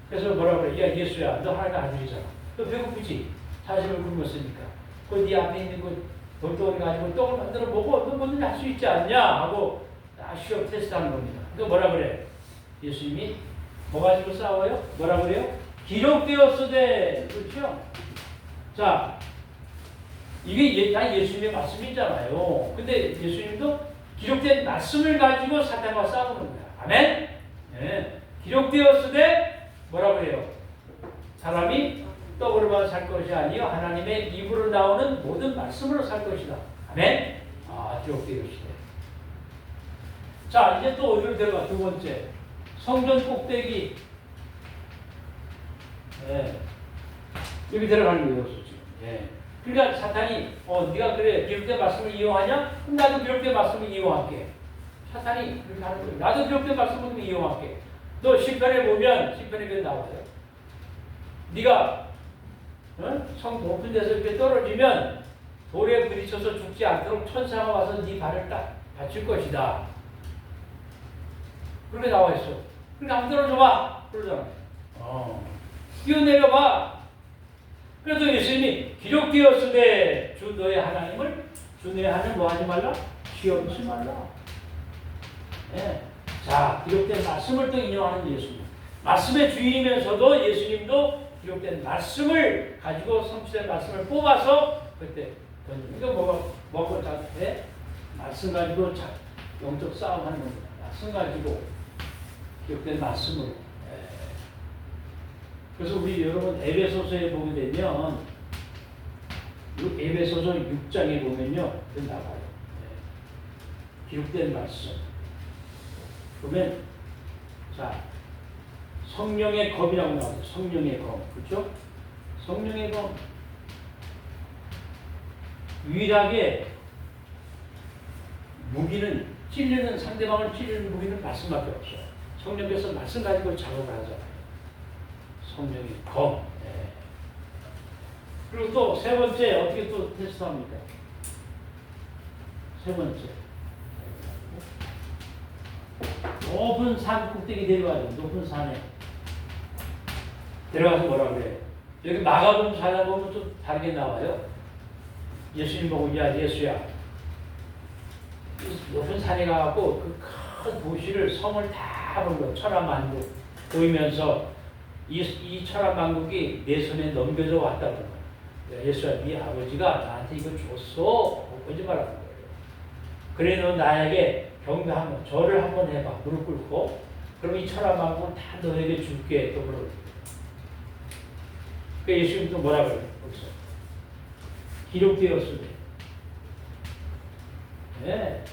[SPEAKER 1] 그래서 뭐라 그래? 야, 예수야, 너 하나님 아들이잖아. 너 배고프지? 40일 굶었으니까. 네 앞에 있는 그 돌덩어리 가지고 떡을 만들어 먹어. 너 뭐든지 할 수 있지 않냐? 하고 시험 테스트하는 겁니다. 그러니까 뭐라 그래? 예수님이 뭐 가지고 싸워요? 뭐라 그래요? 기록되었으되. 그렇죠? 자, 이게 다 예수님의 말씀이잖아요. 근데 예수님도 기록된 말씀을 가지고 사탄과 싸우는 거야. 아멘? 네. 기록되었으되 뭐라 그래요? 사람이 떡으로만 살 것이 아니요 하나님의 입으로 나오는 모든 말씀으로 살 것이다. 아멘? 아, 기록되었으되. 자, 이제 또 어디로 들어가? 두 번째. 성전 꼭대기. 네. 여기 들어가는 거예요, 지금. 네. 그러니까 사탄이, 네가 그래, 기록된 말씀을 이용하냐? 그럼 나도 기록된 말씀을 이용할게. 사탄이 그렇게 하는 거예요. 나도 기록된 말씀을 이용할게. 너 시편에 보면, 시편에 나와요. 네가, 성 높은 데서 이렇게 떨어지면, 돌에 부딪혀서 죽지 않도록 천사가 와서 네 발을 딱 받칠 것이다. 그렇게 나와 있어. 그러니까 한번 떨어져봐. 그러잖아. 뛰어내려봐. 그래도 예수님이 기록되었으되 주 너의 하나님을 주 너의 하나님 뭐 하지 말라? 시험치 말라. 네. 자, 기록된 말씀을 또 인용하는 예수님. 말씀의 주인이면서도 예수님도 기록된 말씀을 가지고 성취된 말씀을 뽑아서 그때 던집니다. 이거 뭐가 해? 말씀 가지고 영적 싸움하는 겁니다. 말씀 가지고 기록된 말씀으로. 그래서 우리 여러분 에베소서에 보게 되면 에베소서 6장에 보면요, 나와요. 기록된 말씀. 그러면 자, 성령의 검이라고 나와요. 성령의 검, 그렇죠? 성령의 검. 유일하게 무기는 찔리는 상대방을 찔리는 무기는 말씀밖에 없어요. 성령께서 말씀 가지고 작업을 하잖아요. 성령의 검. 네. 그리고 또 세 번째 어떻게 또 테스트합니까? 세 번째. 높은 산 꼭대기 내려가죠. 높은 산에 들어가서 뭐라 그래요? 여기 마가복음 찾아보면 좀 다르게 나와요. 예수님 보고 야 예수야, 높은 산에 가갖고 그 큰 도시를 성을 다 본 거 천하만국 보이면서 이 천하만국이 내 손에 넘겨져 왔다는 거예요. 예수야, 네 아버지가 나한테 이거 줬어. 거짓말하는 거예요. 그래 너 나에게 경배하면 절을 한번 해봐. 무릎 꿇고. 그럼 이 천하만국은 다 너에게 줄게. 또 그러고. 그 예수님도 뭐라 그래요? 거기서 기록되었으니. 네.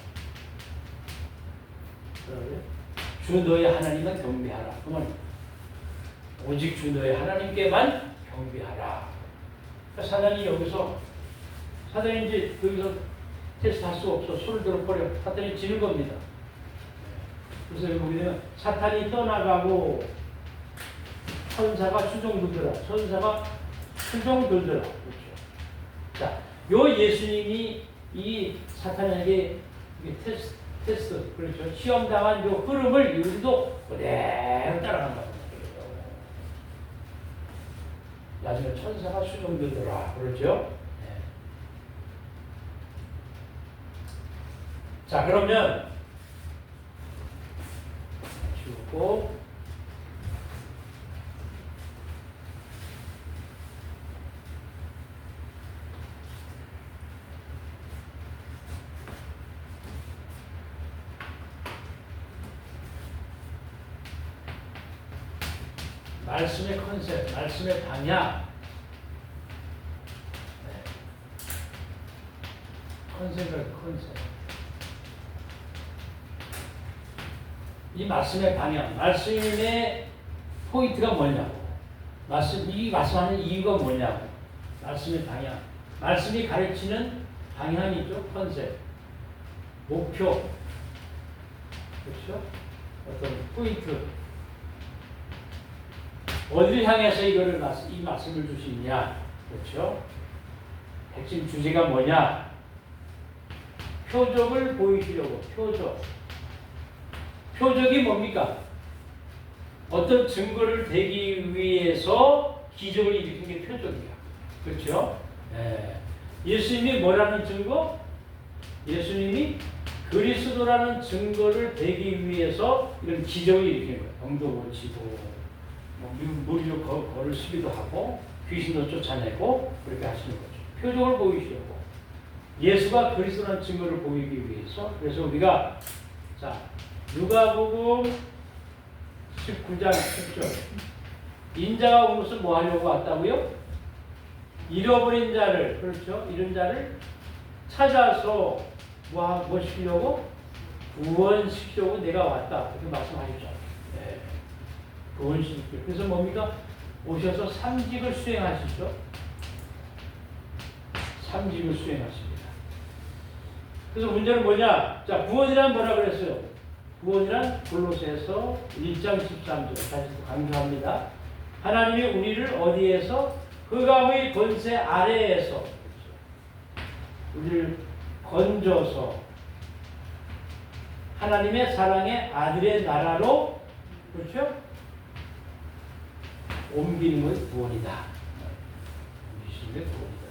[SPEAKER 1] 주 너의 하나님만 경배하라. 그러면 오직 주 너의 하나님께만 경배하라. 그러니까 사단이 여기서 사단이 이제 여기서 테스트할 수 없어. 손을 들어버려. 사탄이 지는 겁니다. 그래서 여기 보게 되면 사탄이 떠나가고 천사가 수종들더라. 천사가 수종들더라. 그렇죠. 자, 요 예수님이 이 사탄에게 테스트, 그렇죠. 시험당한 요 흐름을 우리도 그대로 따라간다고. 나중에 천사가 수종들더라. 그렇죠. 네. 자, 그러면 주고 말씀의 컨셉, 말씀의 방향. 네. 컨셉. 이 말씀의 방향, 말씀의 포인트가 뭐냐고. 이 말씀하는 이유가 뭐냐고. 말씀의 방향. 말씀이 가르치는 방향이 있죠. 컨셉, 목표, 그렇죠? 어떤 포인트. 어디를 향해서 이 말씀을 주시느냐, 그렇죠? 핵심 주제가 뭐냐? 표적을 보이시려고. 표적이 뭡니까? 어떤 증거를 대기 위해서 기적을 일으킨 게 표적이야. 그렇죠? 네. 예수님이 뭐라는 증거? 예수님이 그리스도라는 증거를 대기 위해서 이런 기적을 일으킨 거예요. 병도 고치고, 무리로 걸을 수기도 하고, 귀신도 쫓아내고, 그렇게 하시는 거죠. 표적을 보이시려고. 예수가 그리스도라는 증거를 보이기 위해서. 그래서 우리가, 자, 누가복음 19장 10절. 인자가 온 것은 뭐 하려고 왔다고요? 잃어버린 자를, 그렇죠? 잃은 자를 찾아서 뭐 시키려고? 구원시키려고 내가 왔다. 이렇게 말씀하셨죠. 네. 구원시키려고. 그래서 뭡니까? 오셔서 삼직을 수행하시죠. 삼직을 수행하십니다. 그래서 문제는 뭐냐? 자, 구원이란 뭐라 그랬어요? 구원이란 골로새서 1장 13절. 다시 또 강조합니다. 하나님이 우리를 어디에서? 흑암의 권세 아래에서 우리를 건져서 하나님의 사랑의 아들의 나라로, 그렇죠? 옮기는 것이 구원이다. 옮기시는 게 구원이다.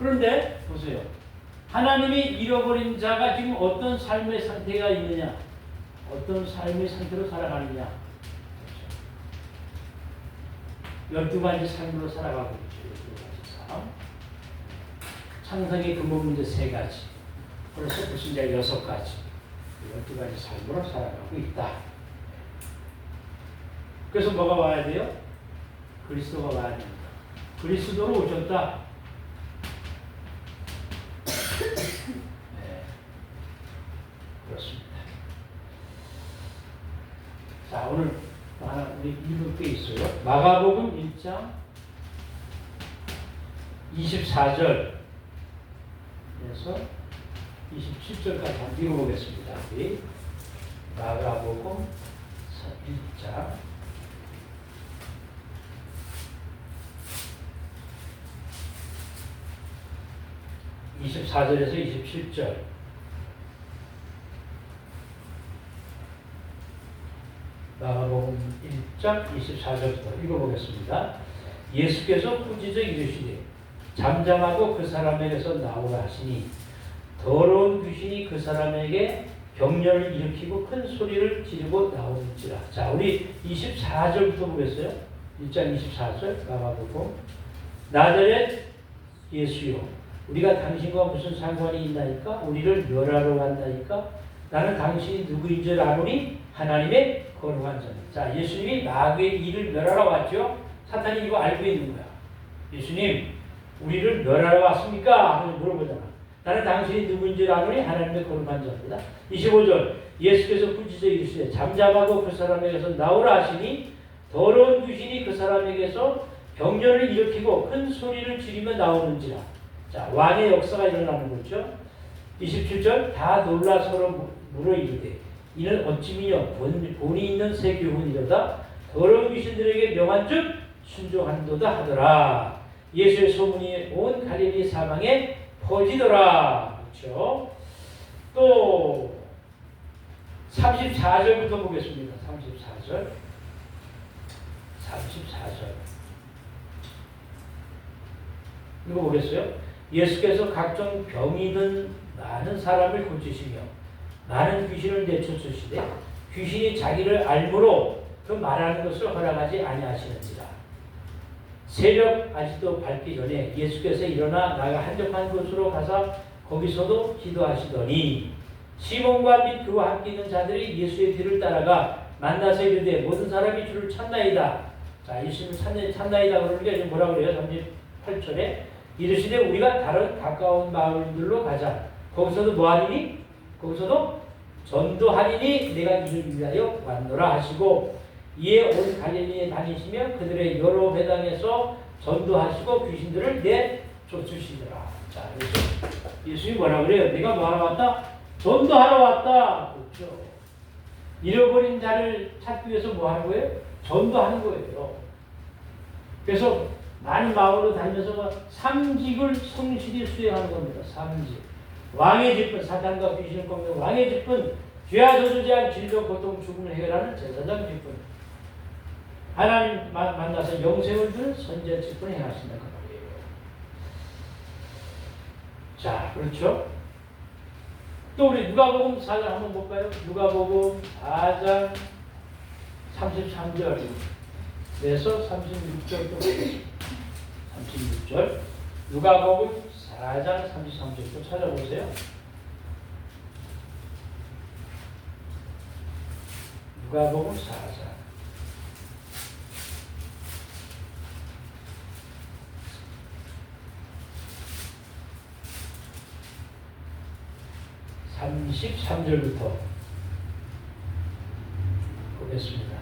[SPEAKER 1] 그런데 보세요. 하나님이 잃어버린 자가 지금 어떤 삶의 상태가 있느냐? 어떤 삶의 상태로 살아가느냐? 12가지 삶으로 살아가고 있죠. 12가지 삶. 창세기 근본 문제 3가지. 벌써 불신자 6가지. 12가지 삶으로 살아가고 있다. 그래서 뭐가 와야 돼요? 그리스도가 와야 됩니다. 그리스도로 오셨다. 네. 그렇습니다. 자, 오늘 하나 우리 읽을 게 있어요. 마가복음 1장 24절에서 27절까지 한번 읽어보겠습니다. 우리 마가복음 1장 24절에서 27절. 마가복음 1장 24절부터 읽어보겠습니다. 예수께서 꾸짖어 이르시되 잠잠하고 그 사람에게서 나오라 하시니 더러운 귀신이 그 사람에게 병렬을 일으키고 큰 소리를 지르고 나오는지라. 자, 우리 24절부터 보겠어요. 1장 24절 마가복음. 나자렛 예수여, 우리가 당신과 무슨 상관이 있나이까? 우리를 멸하러 왔나이까? 나는 당신이 누구인 줄 아노니 하나님의 거룩한 자니. 자, 예수님이 마귀의 일을 멸하러 왔죠. 사탄이 이거 알고 있는 거야. 예수님, 우리를 멸하러 왔습니까? 하고 물어보잖아. 나는 당신이 누구인 줄 아노니 하나님의 거룩한 자입니다. 25절. 예수께서 꾸짖어 이르시되 잠잠하고 그 사람에게서 나오라 하시니 더러운 귀신이 그 사람에게서 병렬을 일으키고 큰 소리를 지르며 나오는지라. 자, 왕의 역사가 일어나는 거죠. 27절. 다 놀라 서로 물어 이르되 이는 어찌미냐 본이 있는 새 교훈이로다. 더러운 귀신들에게 명한 즉 순종한도다 하더라. 예수의 소문이 온 갈릴리 사방에 퍼지더라. 그렇죠? 또 34절부터 보겠습니다. 34절. 이거 보겠어요? 예수께서 각종 병이 든 많은 사람을 고치시며 많은 귀신을 내쫓으시되 귀신이 자기를 알므로 그 말하는 것을 허락하지 아니하시는지라. 새벽 아직도 밝기 전에 예수께서 일어나 나가 한적한 곳으로 가서 거기서도 기도하시더니 시몬과 및 그와 함께 있는 자들이 예수의 뒤를 따라가 만나서 이르되 모든 사람이 주를 찾나이다. 자, 예수님을 찾나이다 그러는 게 뭐라고 그래요? 38절에 이르시되 우리가 다른 가까운 마을들로 가자. 거기서도 뭐하리니? 거기서도 전도하리니 내가 이를 위하여 왔노라 하시고 이에 온 갈릴리에 다니시며 그들의 여러 회당에서 전도하시고 귀신들을 내쫓으시더라. 자, 그래서 예수님이 뭐라 그래요? 내가 뭐 하러 왔다? 전도하러 왔다. 그렇죠. 잃어버린 자를 찾기 위해서 뭐 하는 거예요? 전도하는 거예요. 그래서 많은 마을로 다니면서 삼직을 성실히 수행하는 겁니다. 삼직. 왕의 직분, 사탄과 귀신을 꺾는 왕의 직분, 죄와 저주자 질병, 고통, 죽음을 해결하는 제사장 직분. 하나님 만나서 영생을 주는 선지자 직분을 행하신다. 그 말이에요. 자, 그렇죠? 또 우리 누가복음 4장 한번 볼까요? 누가복음 4장 33절에서 36절도 보겠습니다. 36절. 누가복음 4장 33절도 찾아보세요. 누가복음 4장 33절부터 보겠습니다.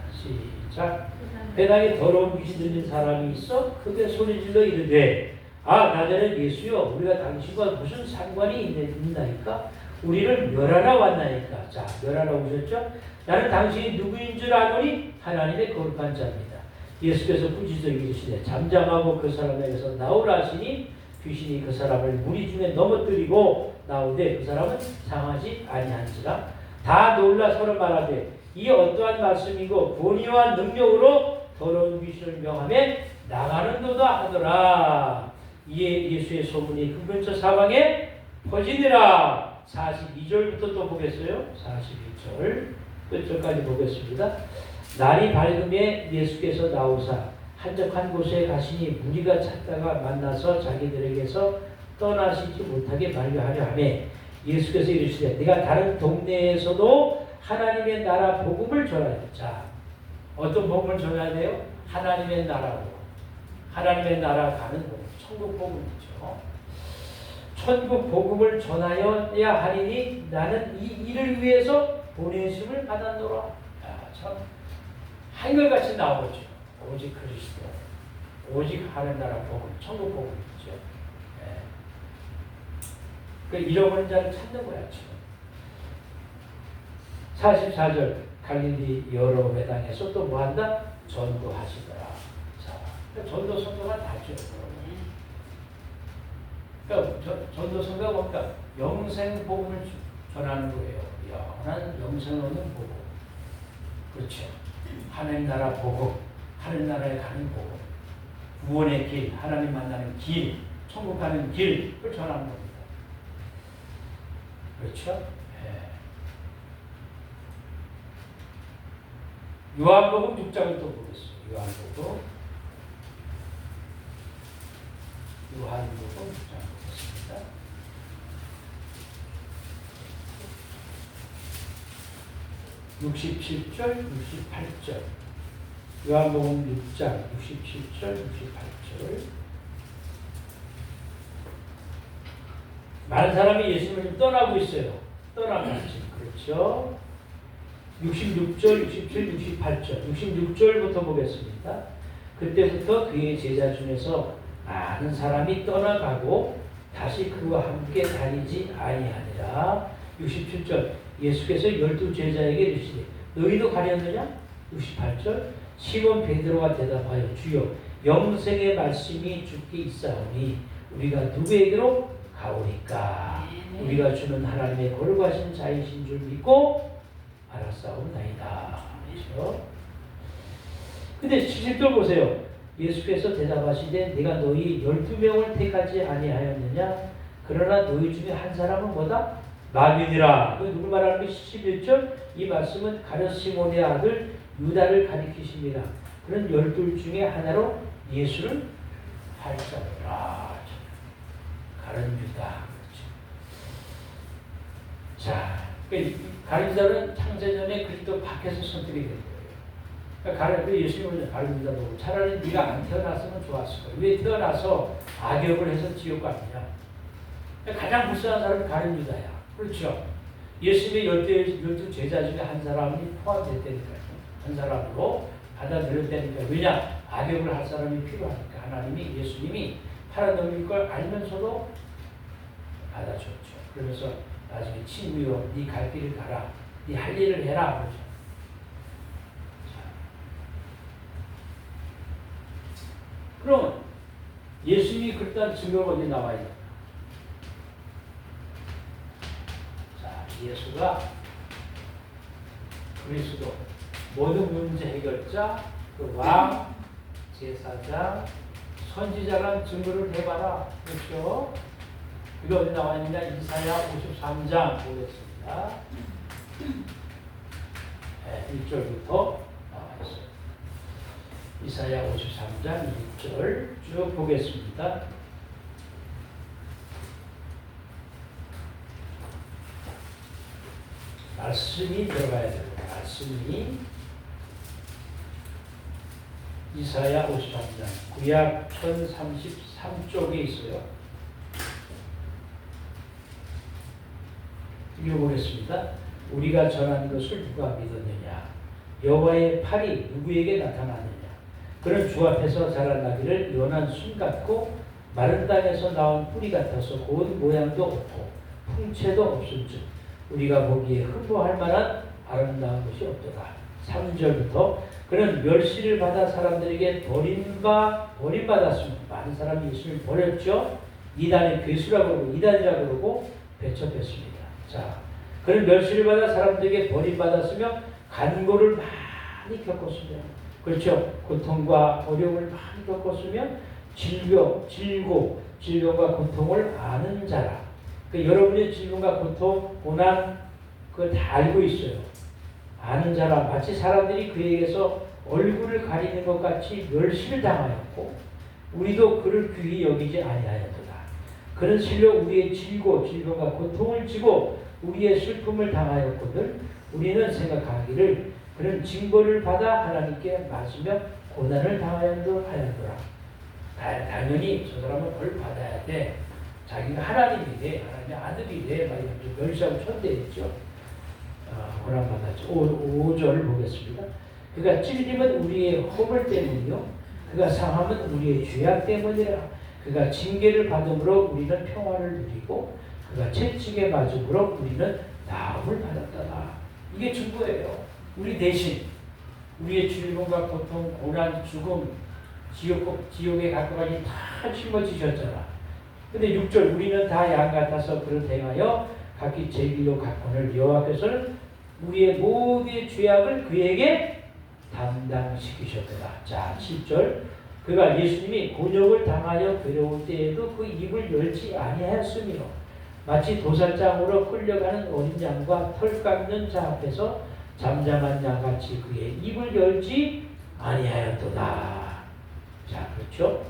[SPEAKER 1] 시작. 회당에 더러운 귀신 들린 사람이 있어 크게 소리질러 이르되 나자렛 예수여 우리가 당신과 무슨 상관이 있나이까? 우리를 멸하러 왔나이까? 자, 멸하러 오셨죠? 나는 당신이 누구인 줄 아노니 하나님의 거룩한 자입니다. 예수께서 꾸짖어 이르시되 잠잠하고 그 사람에게서 나오라 하시니 귀신이 그 사람을 무리 중에 넘어뜨리고 나오되 그 사람은 상하지 아니한지라. 다 놀라 서로 말하되 이 어떠한 말씀이고 권위와 능력으로 더러운 귀신을 명하며 나가는도다 하더라. 이에 예수의 소문이 그 근처 사방에 퍼지니라. 42절부터 또 보겠어요. 42절 끝절까지 보겠습니다. 날이 밝음에 예수께서 나오사 한적한 곳에 가시니 무리가 찾다가 만나서 자기들에게서 떠나시지 못하게 만류하려 하매 예수께서 이르시되 내가 다른 동네에서도 하나님의 나라 복음을 전하라. 자, 어떤 복음을 전해야 돼요? 하나님의 나라로. 하나님의 나라 가는 복음, 천국 복음이죠. 천국 복음을 전하여야 하리니 나는 이 일을 위해서 보내심을 받았노라. 참 한결같이 나오죠. 오직 그리스도, 오직 하나님 나라 복음, 천국 복음이죠. 그 잃어버린 자를 찾는 거야 지금. 44절 갈릴리 여러 회당에서 또 뭐한다? 전도하시더라. 자, 전도 선교가 다죠. 그러니까 전도 선교가 뭡니까? 영생 복음을 전하는 거예요. 영원한 영생을 얻는 복음. 그렇죠. 하나님 나라 복음, 하나님 나라에 가는 복음, 구원의 길, 하나님 만나는 길, 천국 가는 길을 전하는 겁니다. 그렇죠? 네. 요한복음 6장을 또 보겠습니다. 요한복음 6장 보겠습니다. (67절) (68절) 요한복음 6장 67절 68절. 많은 사람이 예수님을 좀 떠나고 있어요. 떠나갔지. 그렇죠? 66절, 67, 68절. 66절부터 보겠습니다. 그때부터 그의 제자 중에서 많은 사람이 떠나가고 다시 그와 함께 다니지 아니하니라. 67절. 예수께서 12 제자에게 이르시되 너희도 가려느냐? 68절. 시몬 베드로가 대답하여 주여 영생의 말씀이 주께 있사오니 우리가 누구에게로 가오니까 우리가 주는 하나님의 거룩하신 자이신 줄 믿고 알았사옵나이다. 그렇죠? 근데 70절 보세요. 예수께서 대답하시되 내가 너희 12명을 택하지 아니하였느냐? 그러나 너희 중에 한 사람은 뭐다? 마귀니라. 누구 말하는 게 11절? 이 말씀은 가룟 시몬의 아들 유다를 가리키십니다. 그는 12 중에 하나로 예수를 팔자더라. 가룟 유다. 그렇죠. 자, 가룟 유다는 창세전에 그리스도 밖에서 선택이 된 거예요. 그러니까 예수님은 가룟 유다 보고 차라리 네가 안 태어났으면 좋았을 거야. 왜 태어나서 악역을 해서 지옥 갔느냐? 가장 불쌍한 사람이 가룟 유다야. 그렇죠. 예수님의 12 제자 중에 한 사람이 포함됐다니까요. 한 사람으로 받아들였다니까요. 왜냐? 악역을 할 사람이 필요하니까 하나님이 예수님이 팔아넘길 걸 알면서도 받아줬죠. 그러면서 나중에 친구여 네 갈 길을 가라. 네 할 일을 해라. 그러죠. 그럼 예수님이 그랬다는 증거가 어디 나와 있냐? 자, 예수가 그리스도 모든 문제 해결자, 그 왕, 제사장, 선지자란 증거를 해봐라. 그렇죠? 이게 어디 나와 있느냐? 이사야 53장 보겠습니다. 1절부터 나와 있어요. 이사야 53장 1절 쭉 보겠습니다. 말씀이 들어가야 돼요. 말씀이 이사야 53장 구약 1033쪽에 있어요. 읽어보겠습니다. 우리가 전한 것을 누가 믿었느냐? 여호와의 팔이 누구에게 나타나느냐? 그는 주 앞에서 자라나기를 연한 순 같고 마른 땅에서 나온 뿌리 같아서 고운 모양도 없고 풍채도 없은즉 우리가 보기에 흠모할 만한 아름다운 것이 없도다. 3절부터 그는 멸시를 받아 사람들에게 버림받았으며 많은 사람이 예수를 버렸죠. 이단의 괴수라고 그러고 이단이라고 그러고 배척했습니다. 자, 그는 멸시를 받아 사람들에게 버림받았으며 간고를 많이 겪었으며 그렇죠. 고통과 어려움을 많이 겪었으며 질병과 고통을 아는 자라. 여러분의 질병과 고통, 고난 그걸 다 알고 있어요. 아는 자라. 마치 사람들이 그에게서 얼굴을 가리는 것 같이 멸시를 당하였고 우리도 그를 귀히 여기지 아니하였도다. 그는 실로 우리의 질병과 고통을 지고 우리의 슬픔을 당하였거든 우리는 생각하기를 그는 징벌을 받아 하나님께 맞으며 고난을 당하였더라. 당연히 저 사람은 벌 받아야 돼. 자기가 하나님이 돼. 하나님의 아들이 돼. 막 이렇게 멸시하고 천대했죠. 고난 받았죠. 5절을 보겠습니다. 그가 찔림은 우리의 허물 때문이요. 그가 상함은 우리의 죄악 때문이라. 그가 징계를 받음으로 우리는 평화를 누리고 그가 채찍에 맞음으로 우리는 나음을 받았다. 이게 증거예요. 우리 대신 우리의 질병과 고통, 고난, 죽음, 지옥에 갈 것까지 다 짊어지셨잖아. 근데 6절 우리는 다 양 같아서 그를 행하여 각기 제 길로 갔거늘 여호와께서는 우리의 모든 죄악을 그에게 담당시키셨더라. 자, 7절 그가 예수님이 곤욕을 당하여 괴로울 때에도 그 입을 열지 아니하였으며 마치 도살장으로 끌려가는 어린 양과 털 깎는 자 앞에서 잠잠한 양같이 그의 입을 열지 아니하였도다. 자, 그렇죠?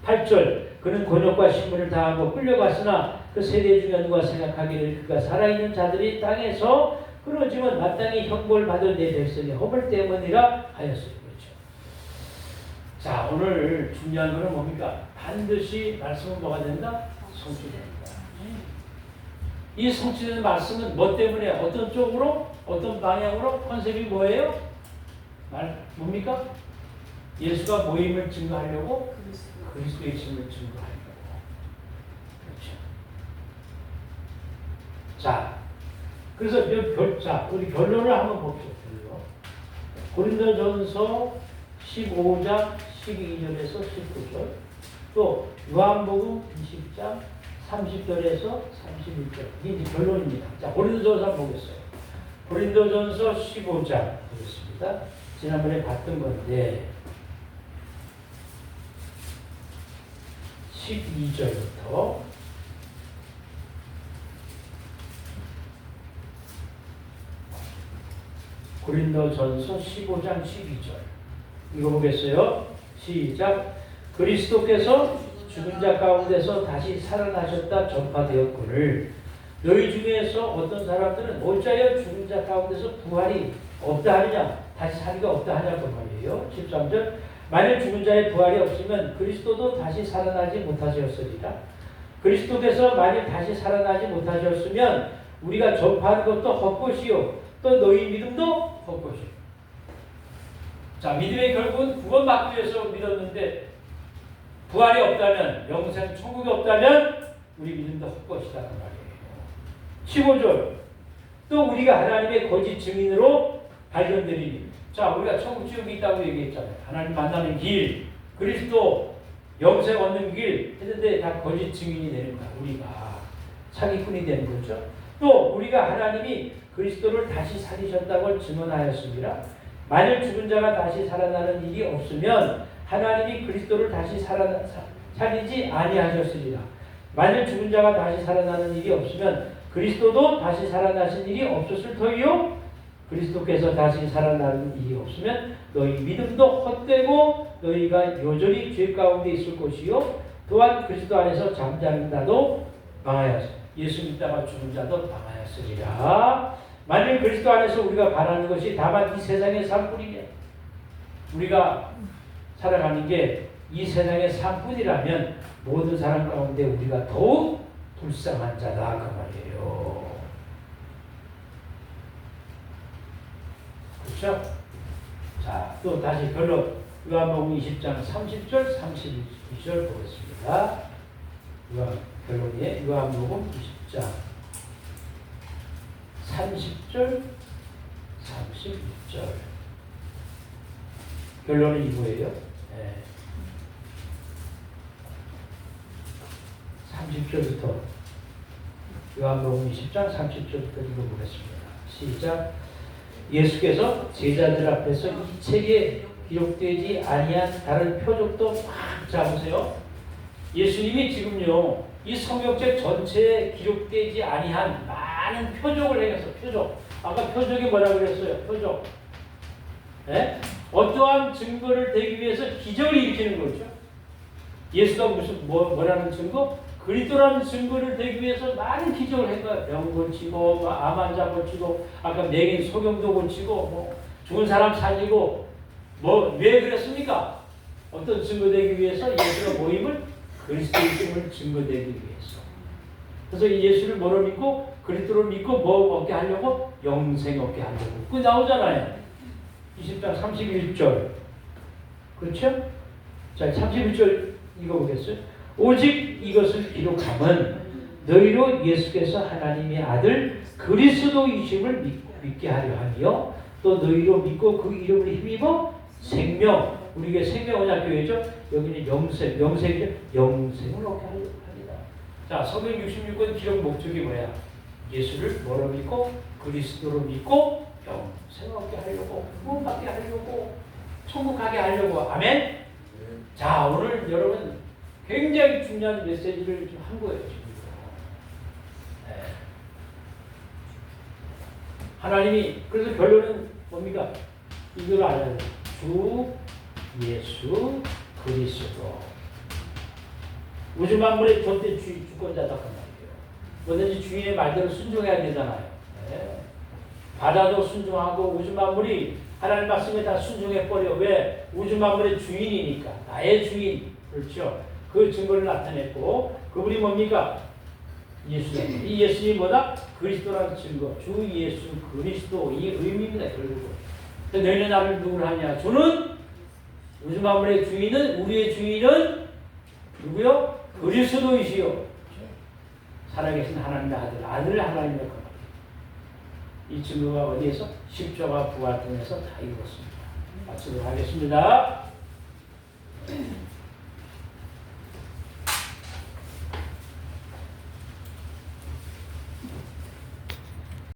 [SPEAKER 1] 8절 그는 곤욕과 신문을 당하고 끌려갔으나 그 세대 중에 누가 생각하기를 그가 살아있는 자들이 땅에서 끊어지면 마땅히 형벌 받을 내 백성의 허물 때문이라 하였으니 그렇죠. 자, 오늘 중요한 것은 뭡니까? 반드시 말씀은 뭐가 된다? 성취됩니다. 이 성취된 말씀은 뭐 때문에 어떤 쪽으로 어떤 방향으로 컨셉이 뭐예요? 뭡니까? 예수가 모임을 증거하려고 그리스도의 있음을 증거하려고. 그렇죠. 자, 그래서 우리 결론을 한번 봅시다. 고린도전서 15장 12절에서 19절, 또 요한복음 20장 30절에서 31절. 이게 이제 결론입니다. 자, 고린도전서 보겠어요. 고린도전서 15장 보겠습니다. 지난번에 봤던 건데 12절부터 고린도전서 15장 12절 읽어보겠어요. 시작. 그리스도께서 죽은 자 가운데서 다시 살아나셨다 전파되었거늘 너희 중에서 어떤 사람들은 어찌하여 죽은 자 가운데서 부활이 없다 하느냐, 다시 살기가 없다 하냐고 말이에요. 13절. 만일 죽은 자의 부활이 없으면 그리스도도 다시 살아나지 못하셨으리라. 그리스도께서 만일 다시 살아나지 못하셨으면 우리가 전파하는 것도 헛것이요 또 너희 믿음도 헛것이요. 자, 믿음의 결국은 구원받기 위해서 믿었는데 부활이 없다면, 영생 천국이 없다면 우리 믿음도 헛것이다 그 말이에요. 15절 또 우리가 하나님의 거짓 증인으로 발견되리니, 자, 우리가 천국 지옥이 있다고 얘기했잖아요. 하나님 만나는 길, 그리스도 영생 얻는 길 했는데 다 거짓 증인이 되는 거야. 우리가 사기꾼이 되는 거죠. 또 우리가 하나님이 그리스도를 다시 살리셨다고 증언하였습니다. 만일 죽은 자가 다시 살아나는 일이 없으면 하나님이 그리스도를 다시 살리지 아니하셨으리라. 만일 죽은 자가 다시 살아나는 일이 없으면 그리스도도 다시 살아나신 일이 없었을 터이요. 그리스도께서 다시 살아나는 일이 없으면 너희 믿음도 헛되고 너희가 여전히 죄 가운데 있을 것이요. 또한 그리스도 안에서 잠자는 자도 망하였으리라. 예수 믿다가 죽은 자도 망하였으리라. 만일 그리스도 안에서 우리가 바라는 것이 다만 이 세상의 삶뿐이면, 우리가 살아가는 게 이 세상의 삶뿐이라면 모든 사람 가운데 우리가 더욱 불쌍한 자다 그 말이에요. 그렇죠? 자, 또 다시 결론. 요한복음 20장 30절 32절 보겠습니다. 결론이 요한복음 20장 30절 31절. 결론은 이거예요. 네. 30절부터 요한복음 20장 30절부터 읽어보겠습니다. 시작. 예수께서 제자들 앞에서 이 책에 기록되지 아니한 다른 표적도 막 잡으세요. 예수님이 지금요 이 성경책 전체에 기록되지 아니한 많은 표적을 행했어. 표적. 아까 표적이 뭐라고 그랬어요? 표적. 네? 어떠한 증거를 대기 위해서 기적을 일으키는 거죠. 예수가 무슨 뭐라는 증거? 그리스도라는 증거를 대기 위해서 많은 기적을 한 거야. 병 고치고, 암 환자 고치고, 아까 맹인 소경도 고치고, 죽은 사람 살리고, 왜 그랬습니까? 어떤 증거되기 위해서 예수의 모임을 그리스도임을 증거되기 위해서. 그래서 이 예수를 뭐로 믿고 그리스도를 믿고 뭐 얻게 하려고? 영생 얻게 하려고. 그거 나오잖아요. 20장 31절. 그렇죠? 자, 31절 읽어보겠어요? 오직 이것을 기록함은 너희로 예수께서 하나님의 아들 그리스도이심을 믿게 하려 하며 또 너희로 믿고 그 이름을 힘입어 생명, 우리에게 생명 언약교회죠. 여기는 영생이죠. 영생을 얻게 하려 합니다. 자, 성경 66권 기록 목적이 뭐야? 예수를 뭐로 믿고 그리스도로 믿고 영생을 얻게 하려고, 구원받게 하려고, 천국 가게 하려고. 아멘. 자, 오늘 여러분 굉장히 중요한 메시지를 좀 한 거예요. 지금. 네. 하나님이 그래서 결론은 뭡니까? 이걸 알아야 돼요. 주 예수 그리스도 우주 만물의 전대 주권자다 그 말이에요. 뭐든지 주인의 말대로 순종해야 되잖아요. 네. 바다도 순종하고 우주 만물이 하나님 말씀에 다 순종해 버려. 왜? 우주 만물의 주인이니까. 나의 주인. 그렇죠. 그 증거를 나타냈고, 그분이 뭡니까? 예수님. 이 예수님이 뭐다? 그리스도라는 증거. 주 예수 그리스도. 이 의미입니다. 결국은. 너희는 나를 누구를 하냐? 주는 우주 만물의 주인은, 우리의 주인은 누구요? 그리스도이시요. 살아계신 하나님의 아들. 아들을 하나님의 것. 이 증거가 어디에서? 십자가 부활 통해서 다 이루었습니다. 마치도록 하겠습니다.